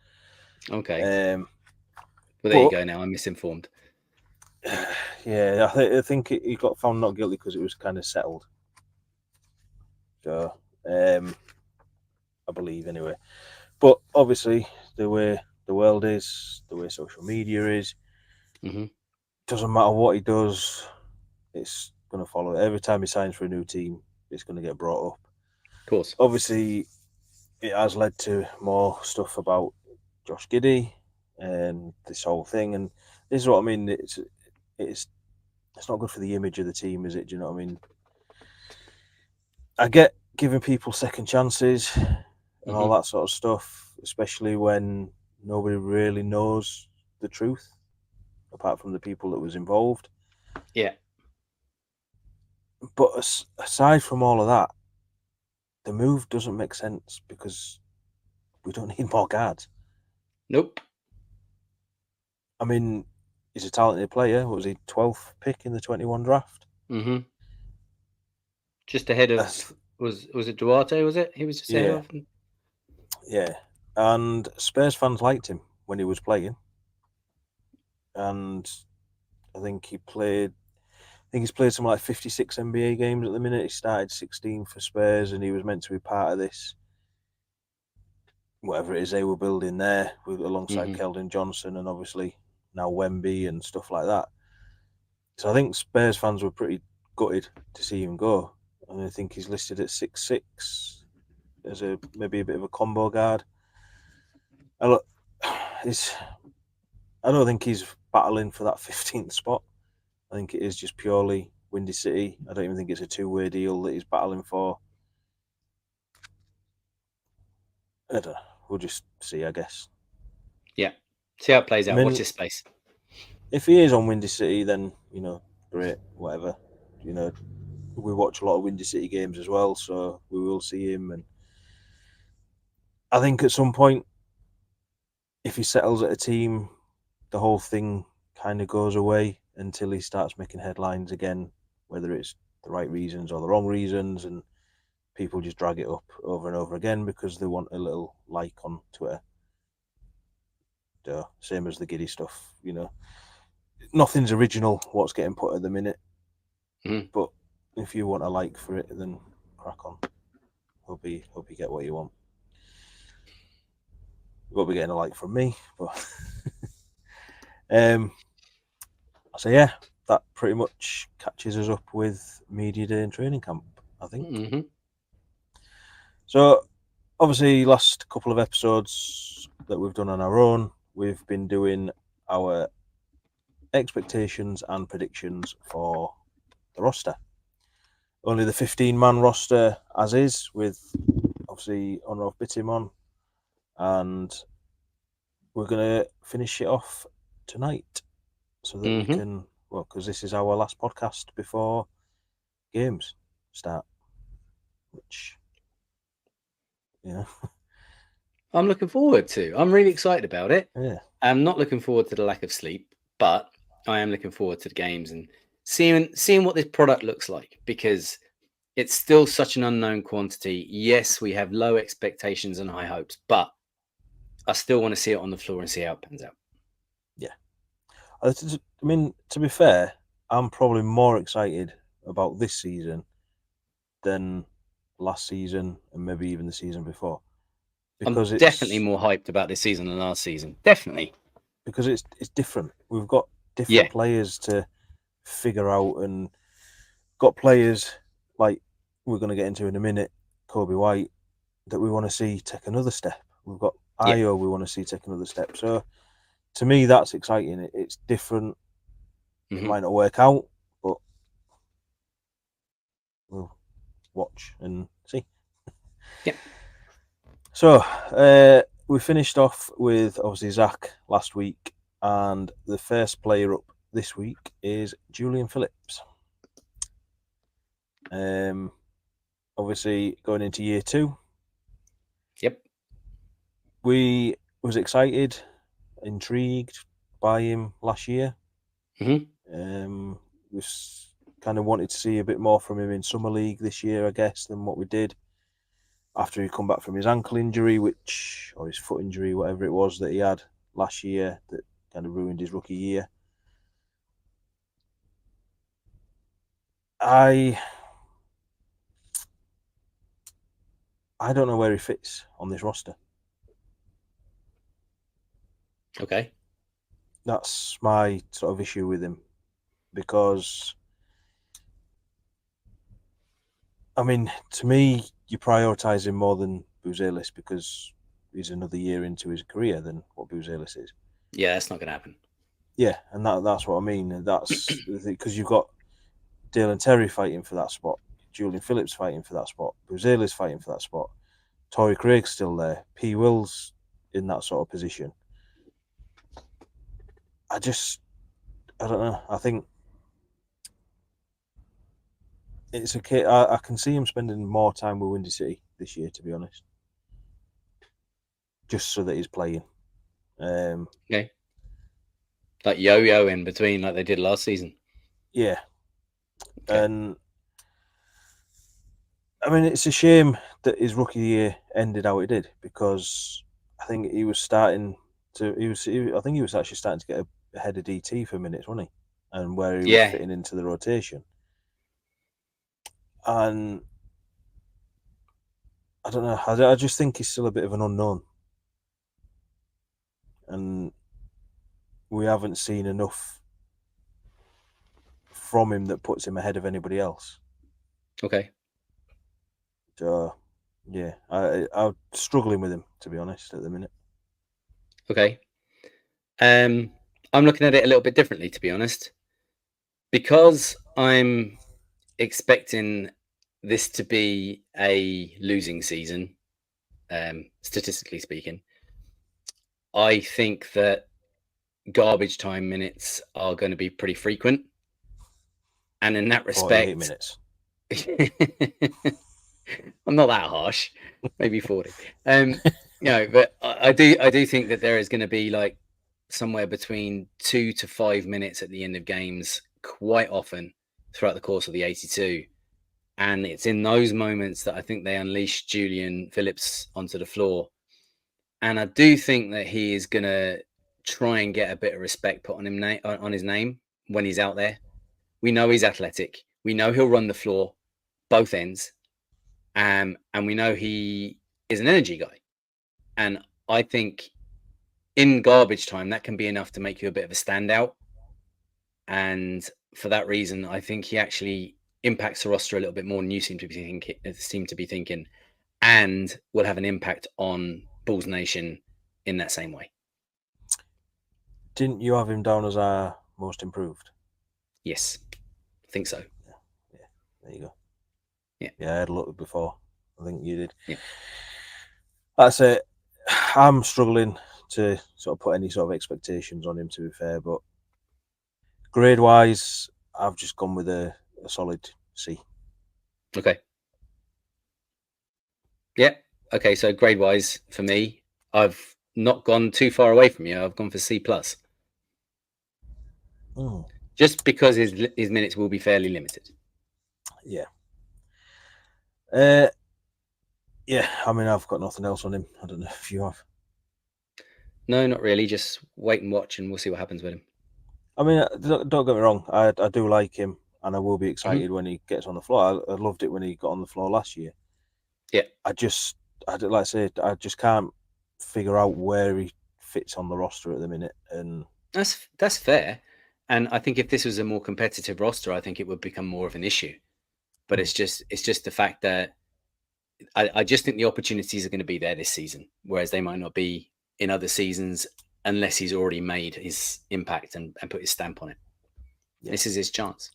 Okay. Well, there you go. Now I'm misinformed. Yeah, I think he got found not guilty because it was kind of settled. So, I believe anyway. But obviously, the way the world is, the way social media is, doesn't matter what he does, it's going to follow. Every time he signs for a new team, it's going to get brought up. Of course. Obviously, it has led to more stuff about Josh Giddey and this whole thing. And this is what I mean. It's not good for the image of the team, is it? Do you know what I mean? I get giving people second chances and all that sort of stuff, especially when nobody really knows the truth, apart from the people that was involved. Yeah. But aside from all of that, the move doesn't make sense because we don't need more guards. Nope. I mean, he's a talented player. What was he, 12th pick in the 21 draft? Just ahead of, was it Duarte, was it? He was just ahead of? Yeah. And Spurs fans liked him when he was playing. And I think he's played something like 56 NBA games at the minute. He started 16 for Spurs, and he was meant to be part of this, whatever it is they were building there, alongside Keldon Johnson and obviously now Wemby and stuff like that. So I think Spurs fans were pretty gutted to see him go. And I think he's listed at 6'6" as maybe a bit of a combo guard. And look, I don't think he's battling for that 15th spot. I think it is just purely Windy City. I don't even think it's a two-way deal that he's battling for. I don't know. We'll just see, I guess. Yeah. See how it plays out. Watch this space. If he is on Windy City, then, great, whatever. We watch a lot of Windy City games as well, so we will see him. And I think at some point, if he settles at a team, the whole thing kind of goes away until he starts making headlines again, whether it's the right reasons or the wrong reasons, and people just drag it up over and over again because they want a little like on Twitter. Same as the Giddy stuff, Nothing's original what's getting put at the minute. Mm-hmm. But if you want a like for it, then crack on. Hope you get what you want. You won't be getting a like from me, but so yeah, that pretty much catches us up with media day and training camp, I think. Mm-hmm. So obviously, last couple of episodes that we've done on our own, we've been doing our expectations and predictions for the roster. Only the 15-man roster as is, with obviously Onrof Bittim on, and we're going to finish it off tonight so that we can, because this is our last podcast before games start, which, I'm looking forward to. I'm really excited about it. Yeah. I'm not looking forward to the lack of sleep, but I am looking forward to the games and seeing what this product looks like, because it's still such an unknown quantity. Yes, we have low expectations and high hopes, but I still want to see it on the floor and see how it pans out. Yeah. I mean, to be fair, I'm probably more excited about this season than last season and maybe even the season before. Because I'm definitely more hyped about this season than last season. Definitely. Because it's different. We've got different players to figure out, and got players like we're going to get into in a minute, Coby White, that we want to see take another step. We've got Io we want to see take another step. So to me, that's exciting. It's different. It might not work out, but we'll watch and see. Yeah. So we finished off with obviously Zach last week, and the first player up this week is Julian Phillips. Obviously going into year 2. Yep. We was excited, intrigued by him last year. We kind of wanted to see a bit more from him in Summer League this year, I guess, than what we did after he come back from his ankle injury, or his foot injury, whatever it was that he had last year that kind of ruined his rookie year. I don't know where he fits on this roster. Okay. That's my sort of issue with him, because I mean, to me, you prioritise him more than Vucevic because he's another year into his career than what Vucevic is. Yeah, that's not going to happen. Yeah, and that's what I mean. That's because you've got Dalen Terry fighting for that spot, Julian Phillips fighting for that spot, Vucevic fighting for that spot, Torrey Craig's still there, P. Will's in that sort of position. I don't know. I think it's okay. I can see him spending more time with Windy City this year, to be honest, just so that he's playing. Okay. Like yo-yo in between, like they did last season. Yeah. Okay. And I mean, it's a shame that his rookie year ended how it did, because I think he was starting to. I think he was actually starting to get ahead of DT for minutes, wasn't he? And where he was fitting into the rotation. And I don't know. I just think he's still a bit of an unknown, and we haven't seen enough from him that puts him ahead of anybody else. Okay. So yeah, I'm struggling with him, to be honest, at the minute. Okay. I'm looking at it a little bit differently, to be honest, because I'm expecting this to be a losing season, statistically speaking. I think that garbage time minutes are going to be pretty frequent, and in that respect, 48 minutes. I'm not that harsh, maybe 40. But I do think that there is going to be like somewhere between 2 to 5 minutes at the end of games quite often throughout the course of the 82. And it's in those moments that I think they unleash Julian Phillips onto the floor. And I do think that he is going to try and get a bit of respect put on him on his name when he's out there. We know he's athletic. We know he'll run the floor, both ends. And we know he is an energy guy. And I think in garbage time, that can be enough to make you a bit of a standout. And for that reason, I think he actually impacts the roster a little bit more than you seem to be thinking, and will have an impact on Bulls Nation in that same way. Didn't you have him down as our most improved? Yes, I think so. Yeah. There you go. Yeah, I had a look before. I think you did. Yeah. That's it. I'm struggling to sort of put any sort of expectations on him, to be fair, but grade-wise, I've just gone with a solid C. Okay. Yeah. Okay. So grade-wise, for me, I've not gone too far away from you. I've gone for C+. Just because his minutes will be fairly limited. Yeah. Yeah. I mean, I've got nothing else on him. I don't know if you have. No, not really. Just wait and watch, and we'll see what happens with him. I mean, don't get me wrong. I do like him, and I will be excited when he gets on the floor. I loved it when he got on the floor last year. Yeah. I just can't figure out where he fits on the roster at the minute, and that's fair. And I think if this was a more competitive roster, I think it would become more of an issue. But it's just the fact that I just think the opportunities are going to be there this season, whereas they might not be in other seasons unless he's already made his impact and put his stamp on it. Yeah. This is his chance.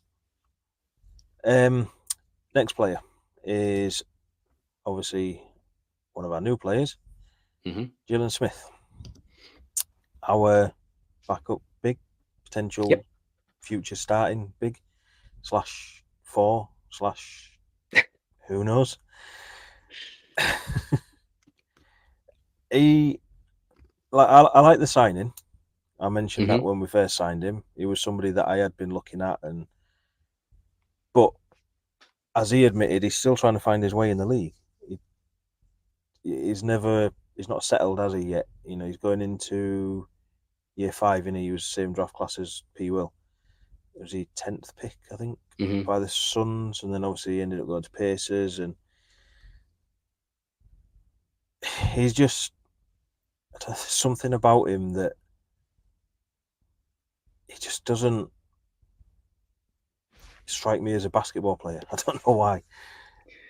Next player is obviously one of our new players, Jalen Smith. Our backup big, potential future starting big, /4 / who knows. I like the signing. I mentioned that when we first signed him. He was somebody that I had been looking at, but as he admitted, he's still trying to find his way in the league. He's not settled, has he, yet? You know, he's going into year 5, and he was the same draft class as P. Will. Was he 10th pick, I think, by the Suns, and then obviously he ended up going to Pacers, and he's just something about him that he just doesn't strike me as a basketball player. I don't know why,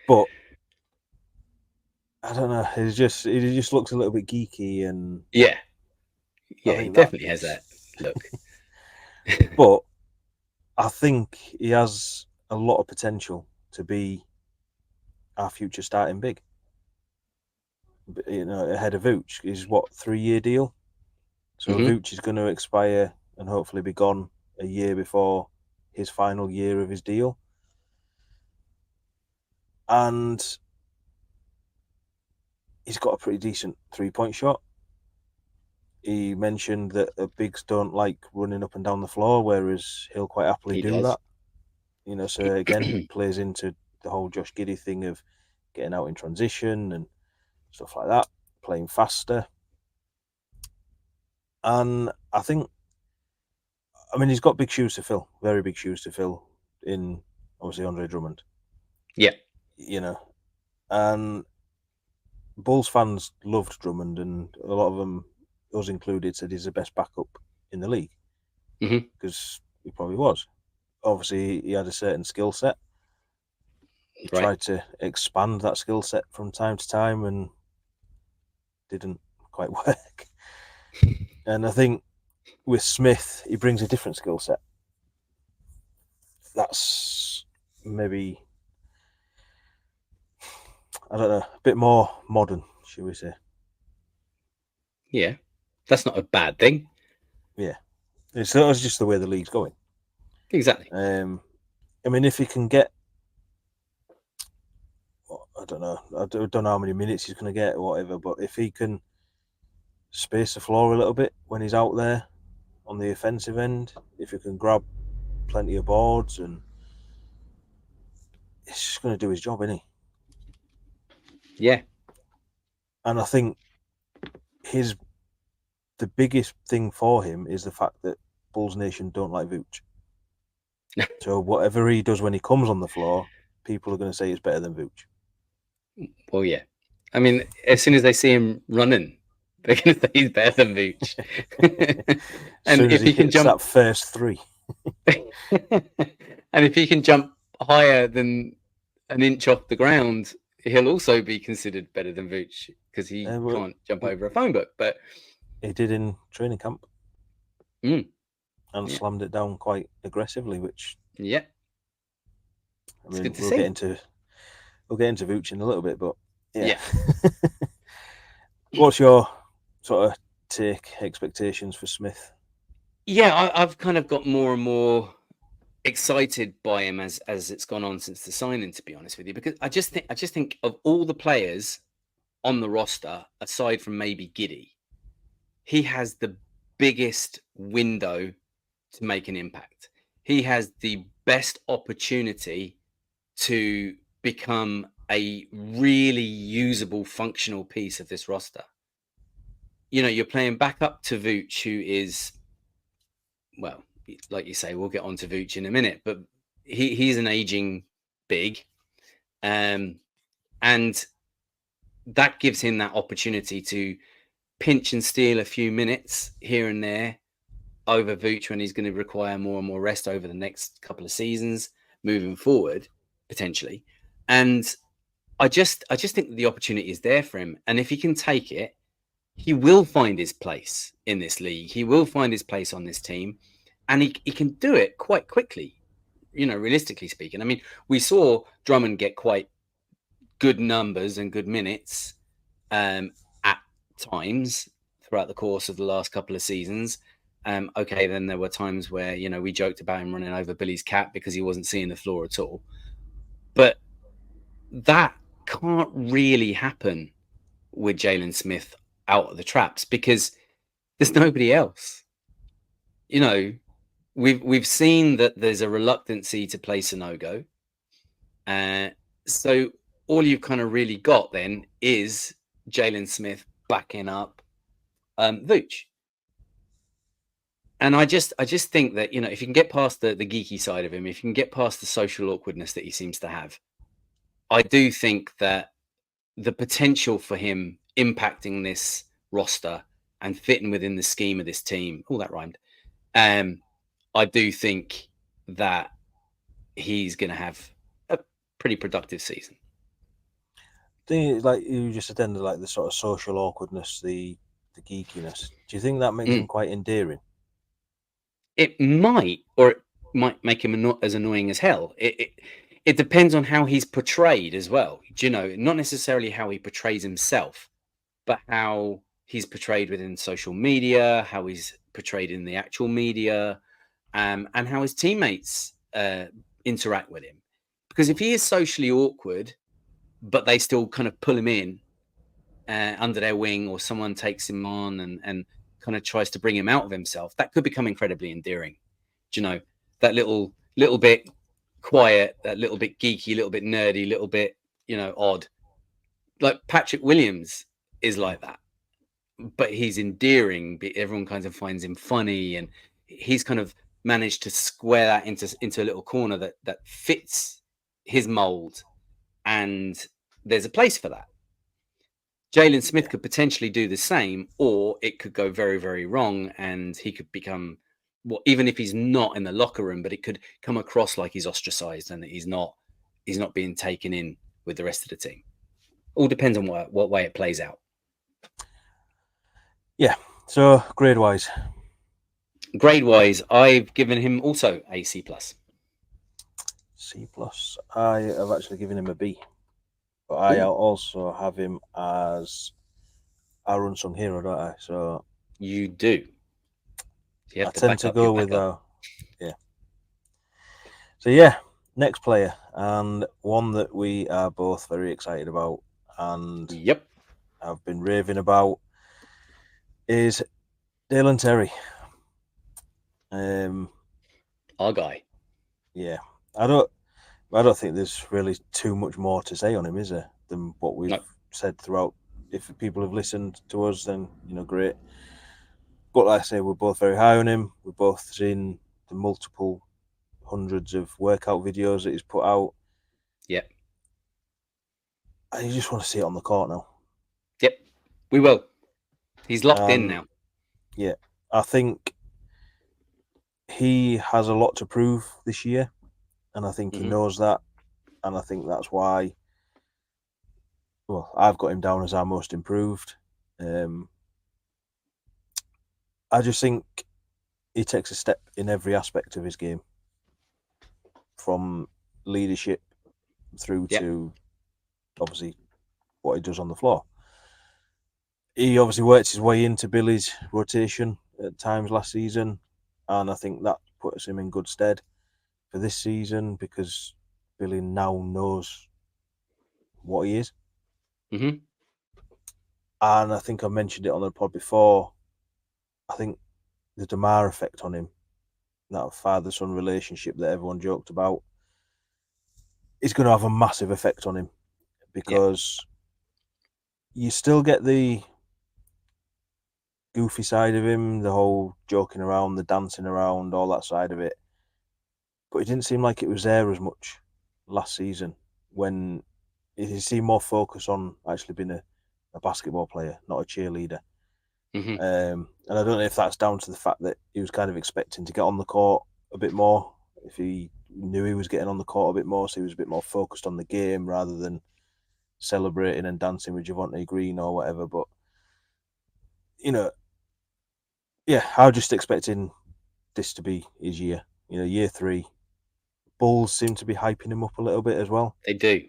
but I don't know. He just looks a little bit geeky, and yeah, he definitely has that look. But I think he has a lot of potential to be our future starting big. You know, ahead of Vooch. He's 3-year deal, so Vooch is going to expire and hopefully be gone a year before his final year of his deal. And he's got a pretty decent 3-point shot. He mentioned that bigs don't like running up and down the floor, whereas he'll quite happily do that. You know, so again, plays into the whole Josh Giddey thing of getting out in transition and stuff like that, playing faster. And I mean, he's got big shoes to fill, very big shoes to fill in, obviously, Andre Drummond. Yeah. You know, and Bulls fans loved Drummond, and a lot of them, us included, said he's the best backup in the league because he probably was. Obviously, he had a certain skill set. He tried to expand that skill set from time to time and didn't quite work. And I think with Smith, he brings a different skill set. That's maybe, I don't know, a bit more modern, should we say. Yeah, that's not a bad thing. Yeah. It's just the way the league's going. Exactly. I mean, if he can get, I don't know how many minutes he's going to get or whatever, but if he can space the floor a little bit when he's out there on the offensive end, if he can grab plenty of boards, and it's just going to do his job, isn't he? Yeah. And I think the biggest thing for him is the fact that Bulls Nation don't like Vooch. So whatever he does when he comes on the floor, people are going to say it's better than Vooch. Well, yeah. I mean, as soon as they see him running, they're going to say he's better than Vooch. And if he can jump that first three, and if he can jump higher than an inch off the ground, he'll also be considered better than Vooch because he can't jump over a phone book. But he did in training camp, and slammed it down quite aggressively. Which I mean, we'll get into Vooch in a little bit, but yeah. What's your sort of expectations for Smith? Yeah, I've kind of got more and more excited by him as it's gone on since the signing, to be honest with you, because I just think of all the players on the roster, aside from maybe Giddey, he has the biggest window to make an impact. He has the best opportunity to become a really usable, functional piece of this roster. You know, you're playing back up to Vooch, who is, well, like you say, we'll get on to Vooch in a minute, but he's an aging big. And that gives him that opportunity to pinch and steal a few minutes here and there over Vooch when he's going to require more and more rest over the next couple of seasons moving forward, potentially. And I just think that the opportunity is there for him. And if he can take it, he will find his place in this league. He will find his place on this team. And he can do it quite quickly, you know, realistically speaking. I mean, we saw Drummond get quite good numbers and good minutes at times throughout the course of the last couple of seasons. Okay, then there were times where, you know, we joked about him running over Billy's cat because he wasn't seeing the floor at all. But that can't really happen with Jalen Smith out of the traps because there's nobody else. You know, we've seen that there's a reluctancy to play Sanogo. So all you've kind of really got then is Jalen Smith backing up Vooch. And I just think that, you know, if you can get past the geeky side of him, if you can get past the social awkwardness that he seems to have, I do think that the potential for him impacting this roster and fitting within the scheme of this team, all that rhymed. I do think that he's going to have a pretty productive season. Like you just attended, like the sort of social awkwardness, the geekiness. Do you think that makes him quite endearing? It might, or it might make him as annoying as hell. It depends on how he's portrayed as well. Do you know, not necessarily how he portrays himself, but how he's portrayed within social media, how he's portrayed in the actual media, and how his teammates interact with him. Because if he is socially awkward, but they still kind of pull him in under their wing, or someone takes him on and kind of tries to bring him out of himself, that could become incredibly endearing. Do you know, that little bit quiet, that little bit geeky, little bit nerdy, little bit, you know, odd. Like Patrick Williams is like that, but he's endearing. Everyone kind of finds him funny, and he's kind of managed to square that into a little corner that fits his mold, and there's a place for that. Jalen Smith could potentially do the same, or it could go very, very wrong, and he could become, well, even if he's not in the locker room, but it could come across like he's ostracized and that he's not being taken in with the rest of the team. All depends on what way it plays out. Yeah. So grade-wise, I've given him also a C+. C+. I have actually given him a B. But I also have him as our unsung hero, don't I? So you do. You I tend to go with yeah. So yeah, next player, and one that we are both very excited about, and I've been raving about, is Dalen Terry. Our guy. Yeah, I don't think there's really too much more to say on him, is there, than what we've said throughout. If people have listened to us, then great. But like I say, we're both very high on him. We've both seen the multiple hundreds of workout videos that he's put out. Yep. And you just want to see it on the court now. Yep, we will. He's locked in now. Yeah, I think he has a lot to prove this year, and I think he knows that, and I think that's why. Well, I've got him down as our most improved. I just think he takes a step in every aspect of his game, from leadership through to obviously what he does on the floor. He obviously worked his way into Billy's rotation at times last season, and I think that puts him in good stead for this season because Billy now knows what he is. Mm-hmm. And I think I mentioned it on the pod before. I think the DeMar effect on him, that father-son relationship that everyone joked about, is going to have a massive effect on him because you still get the goofy side of him, the whole joking around, the dancing around, all that side of it. But it didn't seem like it was there as much last season when he seemed more focused on actually being a basketball player, not a cheerleader. Mm-hmm. And I don't know if that's down to the fact that he was kind of expecting to get on the court a bit more, if he knew he was getting on the court a bit more, so he was a bit more focused on the game rather than celebrating and dancing with Javonte Green or whatever. But, I'm just expecting this to be his year. Year 3. Bulls seem to be hyping him up a little bit as well. They do.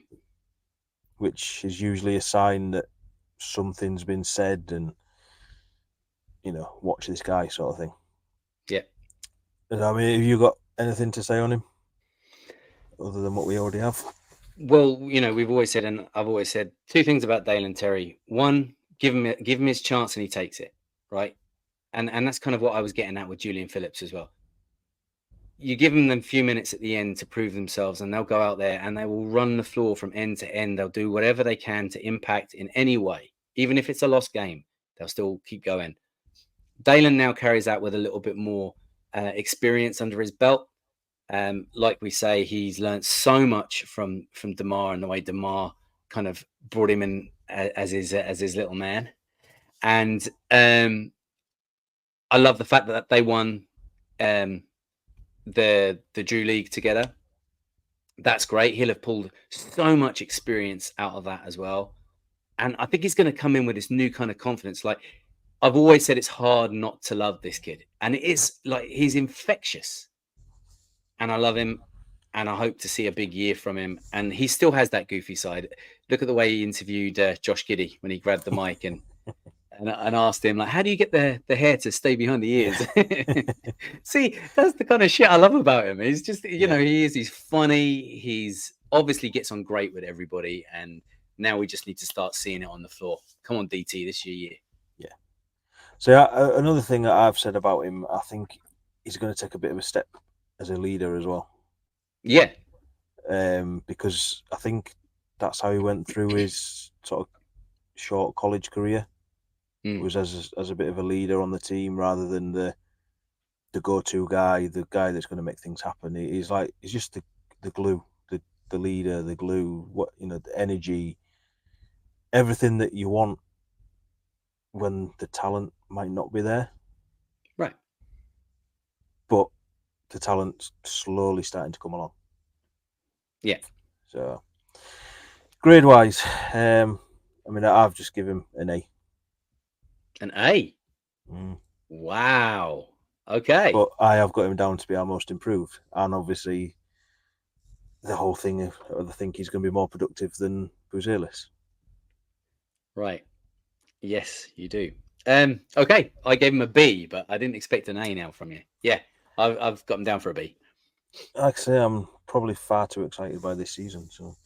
Which is usually a sign that something's been said and, watch this guy sort of thing. Yeah. And I mean, have you got anything to say on him other than what we already have? Well, we've always said, and I've always said, 2 things about Dalen Terry. One, give him his chance and he takes it, right? And that's kind of what I was getting at with Julian Phillips as well. You give them a few minutes at the end to prove themselves, and they'll go out there and they will run the floor from end to end. They'll do whatever they can to impact in any way, even if it's a lost game. They'll still keep going. Dalen now carries out with a little bit more experience under his belt. Like we say, he's learned so much from DeMar and the way DeMar kind of brought him in as his little man. And I love the fact that they won the Drew League together. That's great. He'll have pulled so much experience out of that as well. And I think he's going to come in with this new kind of confidence. Like I've always said, it's hard not to love this kid. And it is like he's infectious. And I love him. And I hope to see a big year from him. And he still has that goofy side. Look at the way he interviewed Josh Giddey when he grabbed the mic and asked him, like, how do you get the hair to stay behind the ears? See, that's the kind of shit I love about him. He's just, he's funny. He's obviously gets on great with everybody. And now we just need to start seeing it on the floor. Come on, DT, this year. Yeah. So another thing that I've said about him, I think he's going to take a bit of a step as a leader as well. Yeah. Because I think that's how he went through his sort of short college career. Was as a bit of a leader on the team rather than the go-to guy, the guy that's going to make things happen. He's just the glue, the leader, the glue. The energy, everything that you want when the talent might not be there. Right. But the talent's slowly starting to come along. Yeah. So grade-wise, I've just given him an A. An A? Wow. Okay. But I have got him down to be our most improved. And obviously, the whole thing of I think he's going to be more productive than Vucevic. Right. Yes, you do. Okay. I gave him a B, but I didn't expect an A now from you. Yeah. I've got him down for a B. Like I say, I'm probably far too excited by this season. So,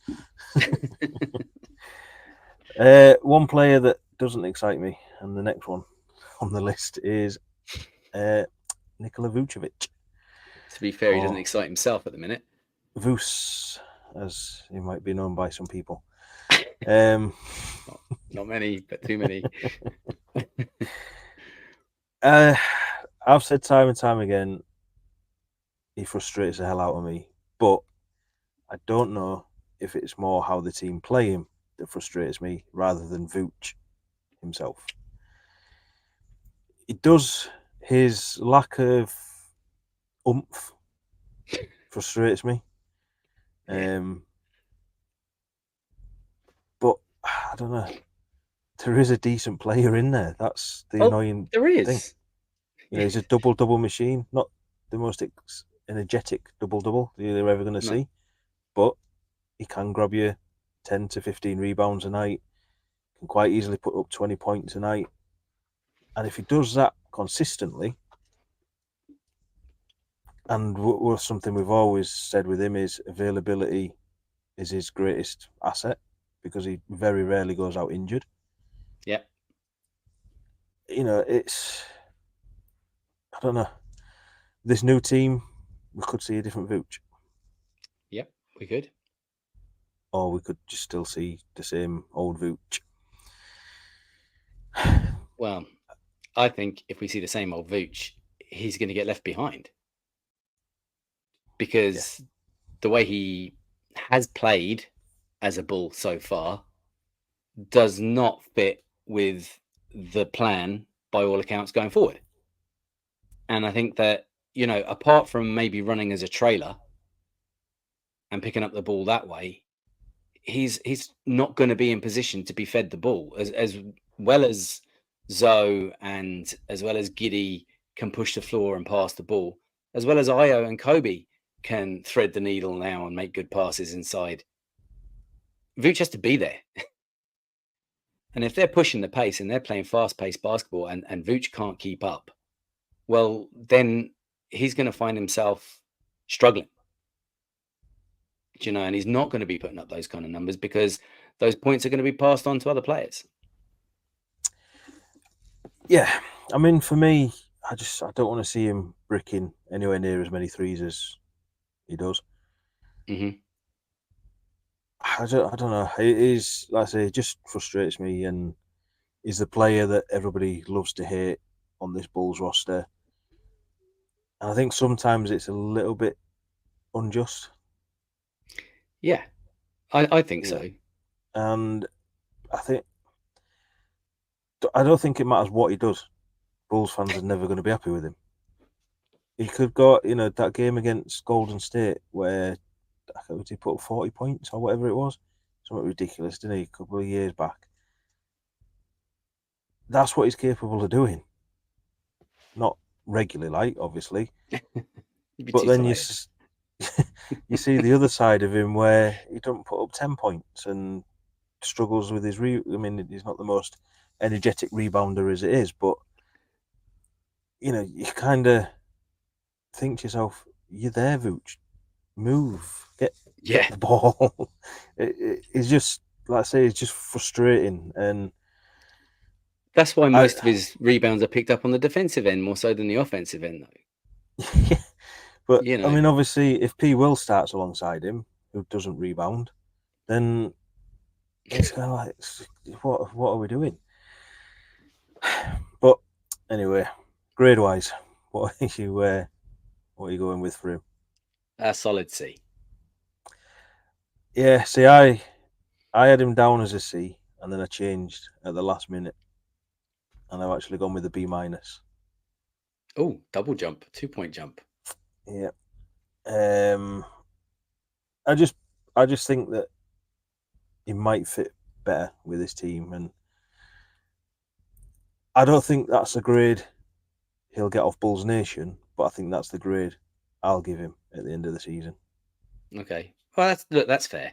one player that doesn't excite me, and the next one on the list is Nikola Vucevic. To be fair, he Or doesn't excite himself at the minute. Vuce, as he might be known by some people. Not many, but too many. I've said time and time again, he frustrates the hell out of me. But I don't know if it's more how the team play him that frustrates me rather than Vooch himself. It does. His lack of oomph frustrates me. Yeah. But I don't know. There is a decent player in there. That's the annoying there is. thing. You know, he's a double machine. Not the most energetic double you're ever going to see, but he can grab you 10 to 15 rebounds a night. Can quite easily put up 20 points a night. And if he does that consistently, and something we've always said with him is availability is his greatest asset because he very rarely goes out injured. Yeah. You know, I don't know. This new team, we could see a different Vooch. Yep, we could. Or we could just still see the same old Vooch. Well, I think if we see the same old Vooch, he's going to get left behind. Because the way he has played as a Bull so far does not fit with the plan, by all accounts, going forward. And I think that, you know, apart from maybe running as a trailer and picking up the ball that way, he's not going to be in position to be fed the ball as well as Zoe and as well as Giddy can push the floor and pass the ball, as well as Io and Coby can thread the needle now and make good passes inside. Vooch has to be there. And if they're pushing the pace and they're playing fast-paced basketball and Vooch can't keep up, well, then he's going to find himself struggling. You know, and he's not going to be putting up those kind of numbers because those points are going to be passed on to other players. Yeah, I mean, for me, I don't want to see him bricking anywhere near as many threes as he does. Mm-hmm. I don't know. It is, like I say, it just frustrates me, and is the player that everybody loves to hate on this Bulls roster. And I think sometimes it's a little bit unjust. Yeah, I think so. And I don't think it matters what he does. Bulls fans are never going to be happy with him. He could go, you know, that game against Golden State where he put up 40 points or whatever it was. Something ridiculous, didn't he? A couple of years back. That's what he's capable of doing. Not regularly, like, obviously. But then you see the other side of him where he doesn't put up 10 points and struggles with his I mean, he's not the most energetic rebounder as it is, but you know, you kind of think to yourself, you're there, Vooch. Move. Get the ball. It's just, like I say, it's just frustrating. And that's why most of his rebounds are picked up on the defensive end more so than the offensive end, though. Yeah. But, you know, I mean, obviously, if P. Will starts alongside him, who doesn't rebound, then it's kind of like, what are we doing? But anyway, grade-wise, what are you going with for him? A solid C. Yeah, see, I had him down as a C, and then I changed at the last minute, and I've actually gone with a B minus. Oh, double jump, 2-point jump. Yeah. I just think that he might fit better with his team, and I don't think that's a grade he'll get off Bulls Nation, but I think that's the grade I'll give him at the end of the season. Okay, well, that's fair.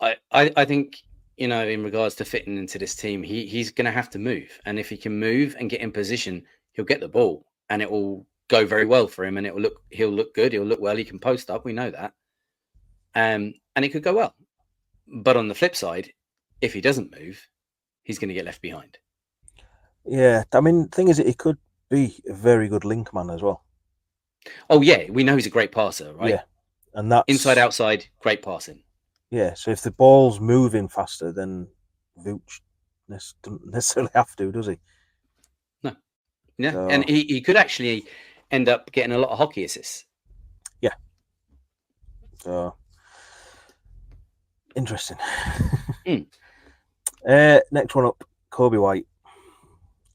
I think, you know, in regards to fitting into this team, he's going to have to move, and if he can move and get in position, he'll get the ball, and it will go very well for him, and he'll look good, he'll look well, he can post up, we know that, and it could go well. But on the flip side, if he doesn't move, he's going to get left behind. Yeah, I mean, the thing is, he could be a very good link man as well. Oh yeah, we know he's a great passer, right? Yeah, and that's inside, outside, great passing. Yeah, so if the ball's moving faster, then Vooch doesn't necessarily have to, does he? No, yeah, So, and he could actually end up getting a lot of hockey assists. Yeah. So interesting. Next one up, Coby White.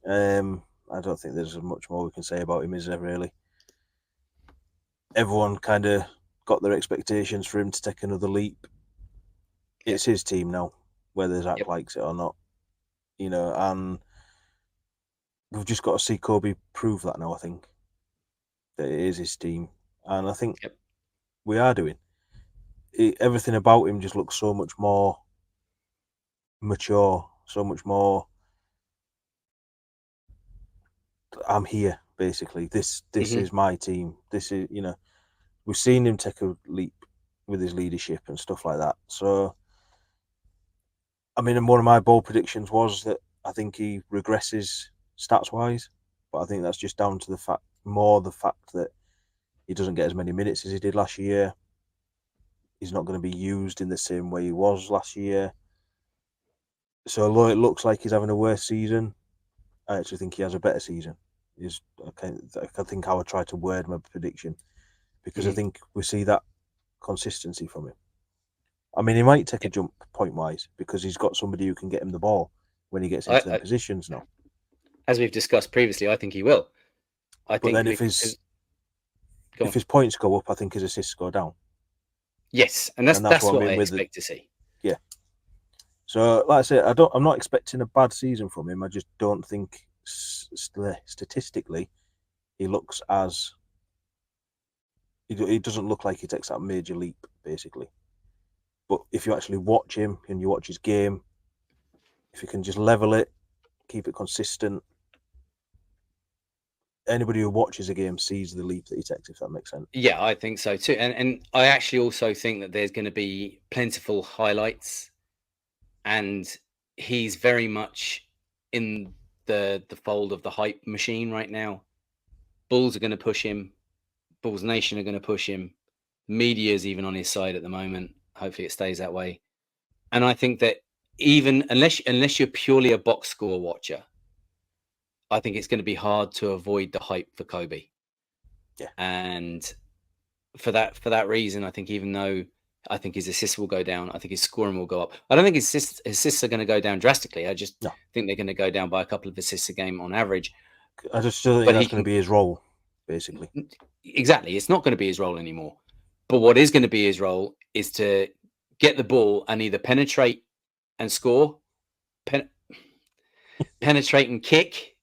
I don't think there's much more we can say about him, is there really? Everyone kind of got their expectations for him to take another leap. It's his team now, whether Zach likes it or not. And we've just got to see Coby prove that now, I think. That it is his team. And I think we are doing. Everything about him just looks so much more mature, so much more. I'm here, basically. This is my team. This is, we've seen him take a leap with his leadership and stuff like that. So, I mean, one of my bold predictions was that I think he regresses stats-wise, but I think that's just down to the fact that he doesn't get as many minutes as he did last year. He's not going to be used in the same way he was last year. So although it looks like he's having a worse season, I actually think he has a better season. I think I would try to word my prediction, because I think we see that consistency from him. I mean, he might take a jump point-wise because he's got somebody who can get him the ball when he gets into the positions now. As we've discussed previously, I think he will. But then if his points go up, I think his assists go down. Yes, and that's what I expect to see. Yeah. So, like I said, I'm not expecting a bad season from him. I just don't think statistically he looks as. He doesn't look like he takes that major leap, basically. But if you actually watch him and you watch his game, if you can just level it, keep it consistent, anybody who watches a game sees the leap that he takes, if that makes sense. Yeah, I think so too. And I actually also think that there's going to be plentiful highlights, and he's very much in the fold of the hype machine right now. Bulls are going to push him. Bulls Nation are going to push him. Media is even on his side at the moment. Hopefully it stays that way. And I think that even unless you're purely a box score watcher, I think it's going to be hard to avoid the hype for Coby. Yeah. And for that reason, I think even though I think his assists will go down, I think his scoring will go up. I don't think his assists are going to go down drastically. I just think they're going to go down by a couple of assists a game on average. I just still think that's going to be his role, basically. Exactly. It's not going to be his role anymore. But what is going to be his role is to get the ball and either penetrate and score, penetrate and kick,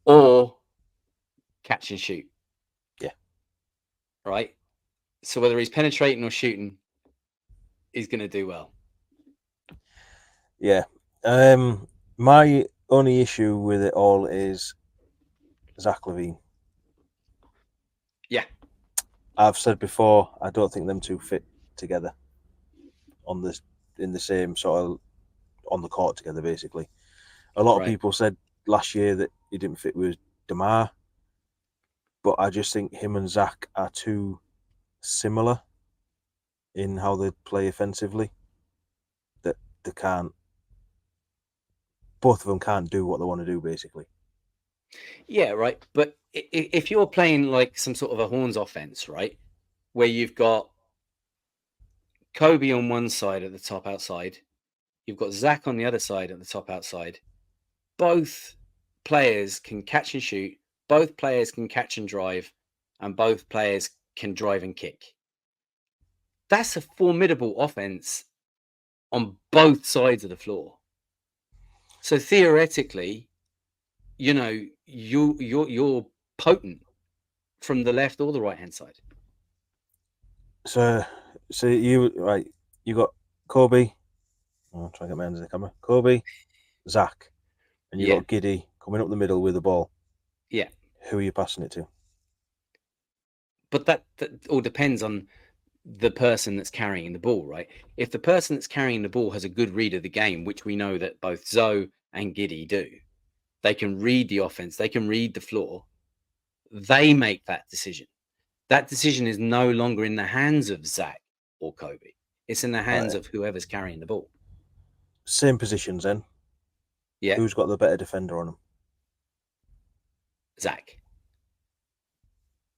or catch and shoot. Yeah. Right? So whether he's penetrating or shooting, he's going to do well. Yeah. My only issue with it all is Zach LaVine. Yeah. I've said before, I don't think them two fit together in the same sort of on the court together, basically. A lot of people said last year that he didn't fit with DeMar, but I just think him and Zach are too similar in how they play offensively that they can't. Both of them can't do what they want to do, basically. Yeah, right. But if you're playing like some sort of a horns offense, right, where you've got Coby on one side at the top outside, you've got Zach on the other side at the top outside. Both players can catch and shoot. Both players can catch and drive, and both players can drive and kick. That's a formidable offense on both sides of the floor. So theoretically, you're potent from the left or the right hand side. So you got Coby. I'll try and get my hands in the camera. Coby, Zach, and you got Giddy coming up the middle with the ball. Yeah. Who are you passing it to? But that all depends on the person that's carrying the ball, right? If the person that's carrying the ball has a good read of the game, which we know that both Zoe and Giddy do, they can read the offense, they can read the floor, they make that decision. That decision is no longer in the hands of Zach or Coby. It's in the hands of whoever's carrying the ball. Same positions then. Yeah. Who's got the better defender on them? Zach.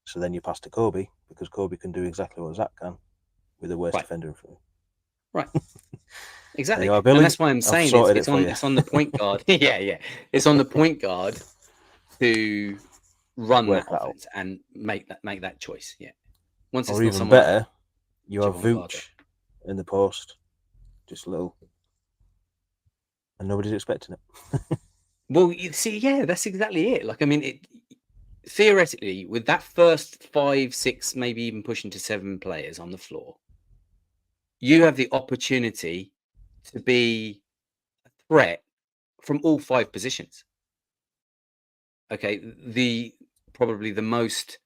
So then you pass to Coby, because Coby can do exactly what Zach can with a worse defender in front of him. Right. Exactly. Are, Billy. And that's why I'm saying it's on the point guard. Yeah. It's on the point guard to run that offense and make that choice. Yeah. Once it's or not even someone better, you have Vooch in the post, just a little, and nobody's expecting it. Well, you see, yeah, that's exactly it. Like, I mean, theoretically, with that first 5, 6, maybe even pushing to 7 players on the floor, you have the opportunity to be a threat from all 5 positions. Okay, probably the most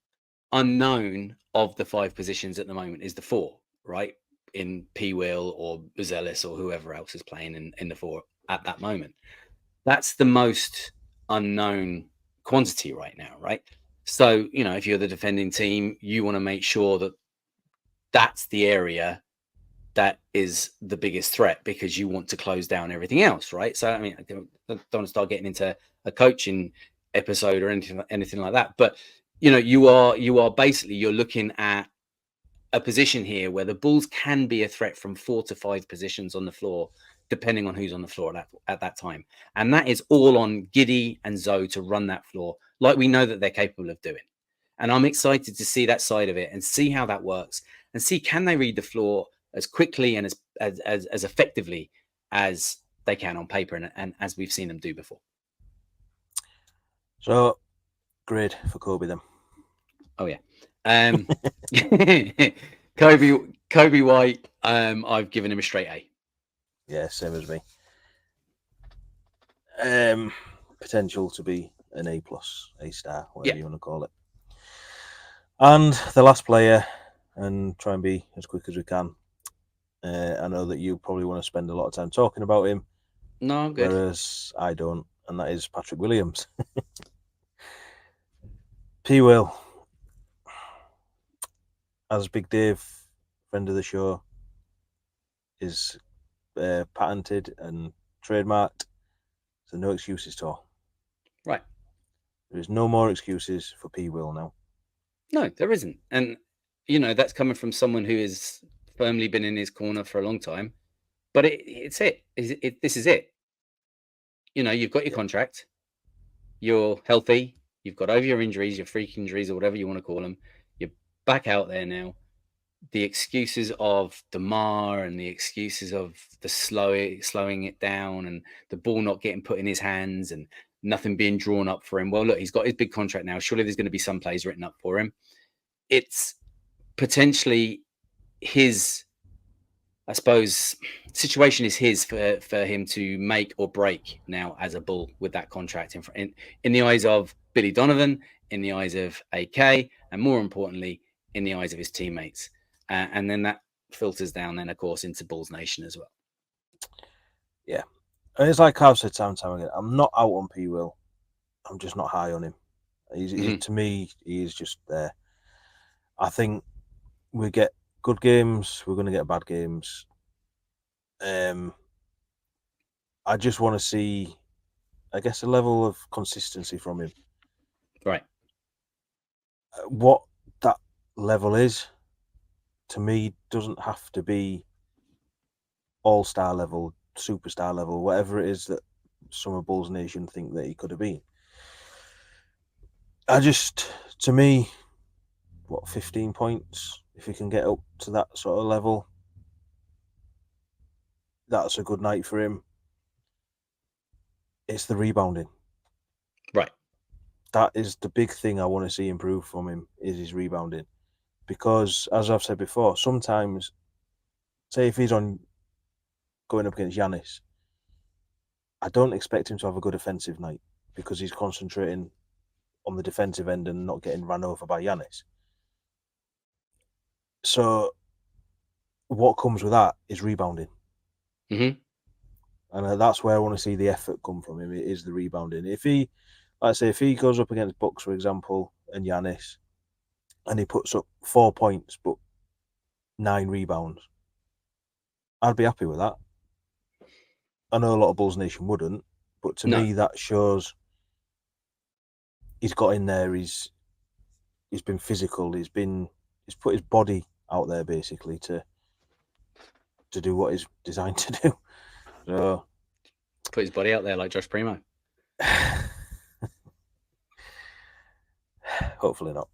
unknown of the 5 positions at the moment is the 4, right? In P. Will or Buzelis or whoever else is playing in the 4 at that moment. That's the most unknown quantity right now, right? So, if you're the defending team, you want to make sure that that's the area that is the biggest threat, because you want to close down everything else, right? So, I mean, I don't want to start getting into a coaching episode or anything like that, but you are basically, you're looking at a position here where the Bulls can be a threat from 4 to 5 positions on the floor, depending on who's on the floor at that time. And that is all on Giddey and Zoe to run that floor like we know that they're capable of doing. And I'm excited to see that side of it and see how that works, and see, can they read the floor as quickly and as effectively as they can on paper, and as we've seen them do before. So, grade for Coby then. Oh yeah. Coby White, I've given him a straight A. Yeah, same as me. Potential to be an A+, A star, whatever you want to call it. And the last player, and try and be as quick as we can. I know that you probably want to spend a lot of time talking about him. No, I'm good. Whereas I don't, and that is Patrick Williams. P. Will, as Big Dave, friend of the show, is patented and trademarked, so no excuses at all. Right. There is no more excuses for P. Will now. No, there isn't. And, that's coming from someone who has firmly been in his corner for a long time. But this is it. You've got your contract. You're healthy. You've got over your injuries, your freak injuries, or whatever you want to call them. You're back out there now. The excuses of DeMar and the excuses of the slowing it down and the ball not getting put in his hands and nothing being drawn up for him. Well, look, he's got his big contract now. Surely there's going to be some plays written up for him. It's potentially his, I suppose, situation is his for him to make or break now as a Bull with that contract in the eyes of Billy Donovan, in the eyes of AK, and more importantly, in the eyes of his teammates. And then that filters down then, of course, into Bulls Nation as well. Yeah. And it's like I've said time and time again, I'm not out on P. Will. I'm just not high on him. To me, he is just there. I think we get good games, we're going to get bad games. I just want to see, I guess, a level of consistency from him. Right. What that level is, to me, doesn't have to be all-star level, superstar level, whatever it is that some of Bulls Nation think that he could have been. To me, 15 points, if he can get up to that sort of level, that's a good night for him. It's the rebounding. Right. That is the big thing I want to see improve from him, is his rebounding. Because, as I've said before, sometimes, say if he's going up against Giannis, I don't expect him to have a good offensive night because he's concentrating on the defensive end and not getting run over by Giannis. So, what comes with that is rebounding. Mm-hmm. And that's where I want to see the effort come from him. It is the rebounding. If he goes up against Bucks, for example, and Giannis, and he puts up 4 points but 9 rebounds, I'd be happy with that. I know a lot of Bulls Nation wouldn't, but to me that shows he's got in there. He's been physical. He's put his body out there basically to do what he's designed to do. So put his body out there like Josh Primo. Hopefully not.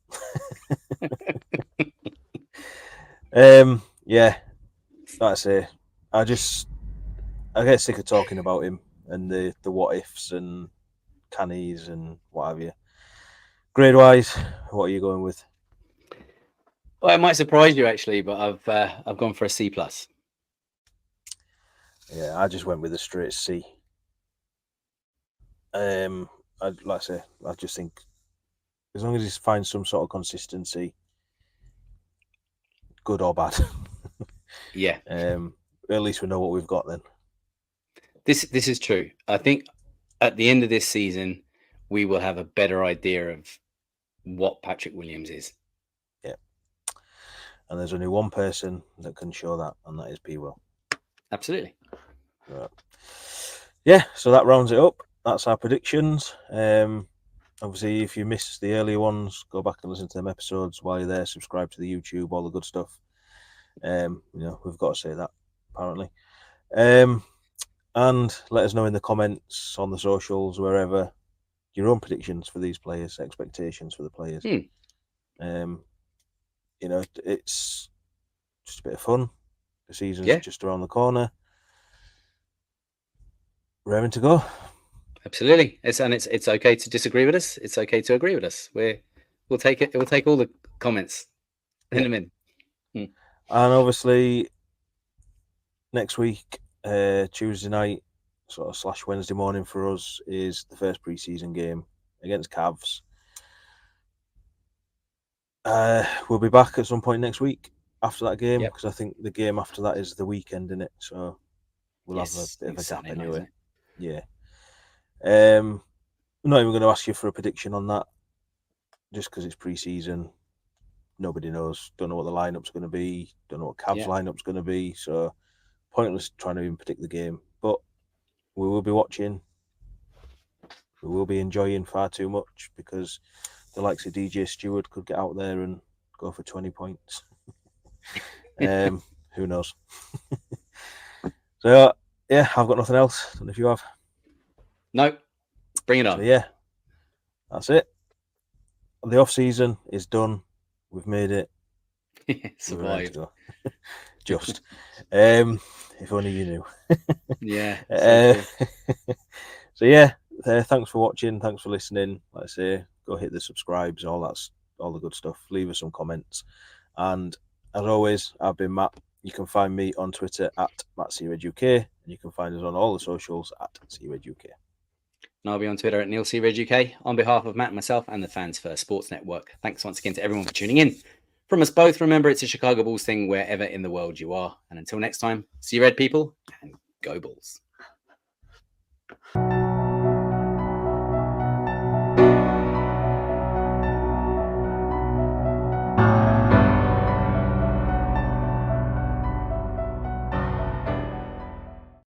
Yeah, like I say, I get sick of talking about him and the what ifs and cannies and what have you. Grade wise, what are you going with? Well, it might surprise you actually, but I've gone for a C+. Yeah, I just went with a straight C. Like I say, I just think as long as he finds some sort of consistency, good or bad. Yeah. At least we know what we've got then. This is true. I think at the end of this season, we will have a better idea of what Patrick Williams is. Yeah. And there's only one person that can show that, and that is P-Will. Absolutely. Right. Yeah, so that rounds it up. That's our predictions. Obviously, if you missed the earlier ones, go back and listen to them episodes while you're there. Subscribe to the YouTube, all the good stuff. We've got to say that, apparently. And let us know in the comments on the socials, wherever, your own predictions for these players, expectations for the players. It's just a bit of fun. The season's just around the corner. Raring to go. Absolutely. It's okay to disagree with us. It's okay to agree with us. We'll take it. We'll take all the comments. In a minute. And obviously, next week, Tuesday night, sort of / Wednesday morning for us, is the first preseason game against Cavs. We'll be back at some point next week after that game, because I think the game after that is the weekend, isn't it? So we'll have a bit of a gap anyway. Yeah. I'm not even going to ask you for a prediction on that, just because it's preseason. Nobody knows. Don't know what the lineup's going to be. Don't know what Cavs lineup's going to be. So pointless trying to even predict the game. But we will be watching. We will be enjoying far too much, because the likes of DJ Stewart could get out there and go for 20 points. Who knows? So yeah, I've got nothing else. Don't know if you have. No, bring it on. So yeah, that's it. The off season is done. We've made it. Survived. Just. If only you knew. Yeah. So yeah, thanks for watching. Thanks for listening. Like I say, go hit the subscribes, all the good stuff. Leave us some comments. And as always, I've been Matt. You can find me on Twitter at MattCRedUK, and you can find us on all the socials at CRedUK. And I'll be on Twitter at NeilCRedUK. On behalf of Matt, myself, and the Fans First Sports Network, thanks once again to everyone for tuning in. From us both, remember it's a Chicago Bulls thing wherever in the world you are. And until next time, see red people and go Bulls.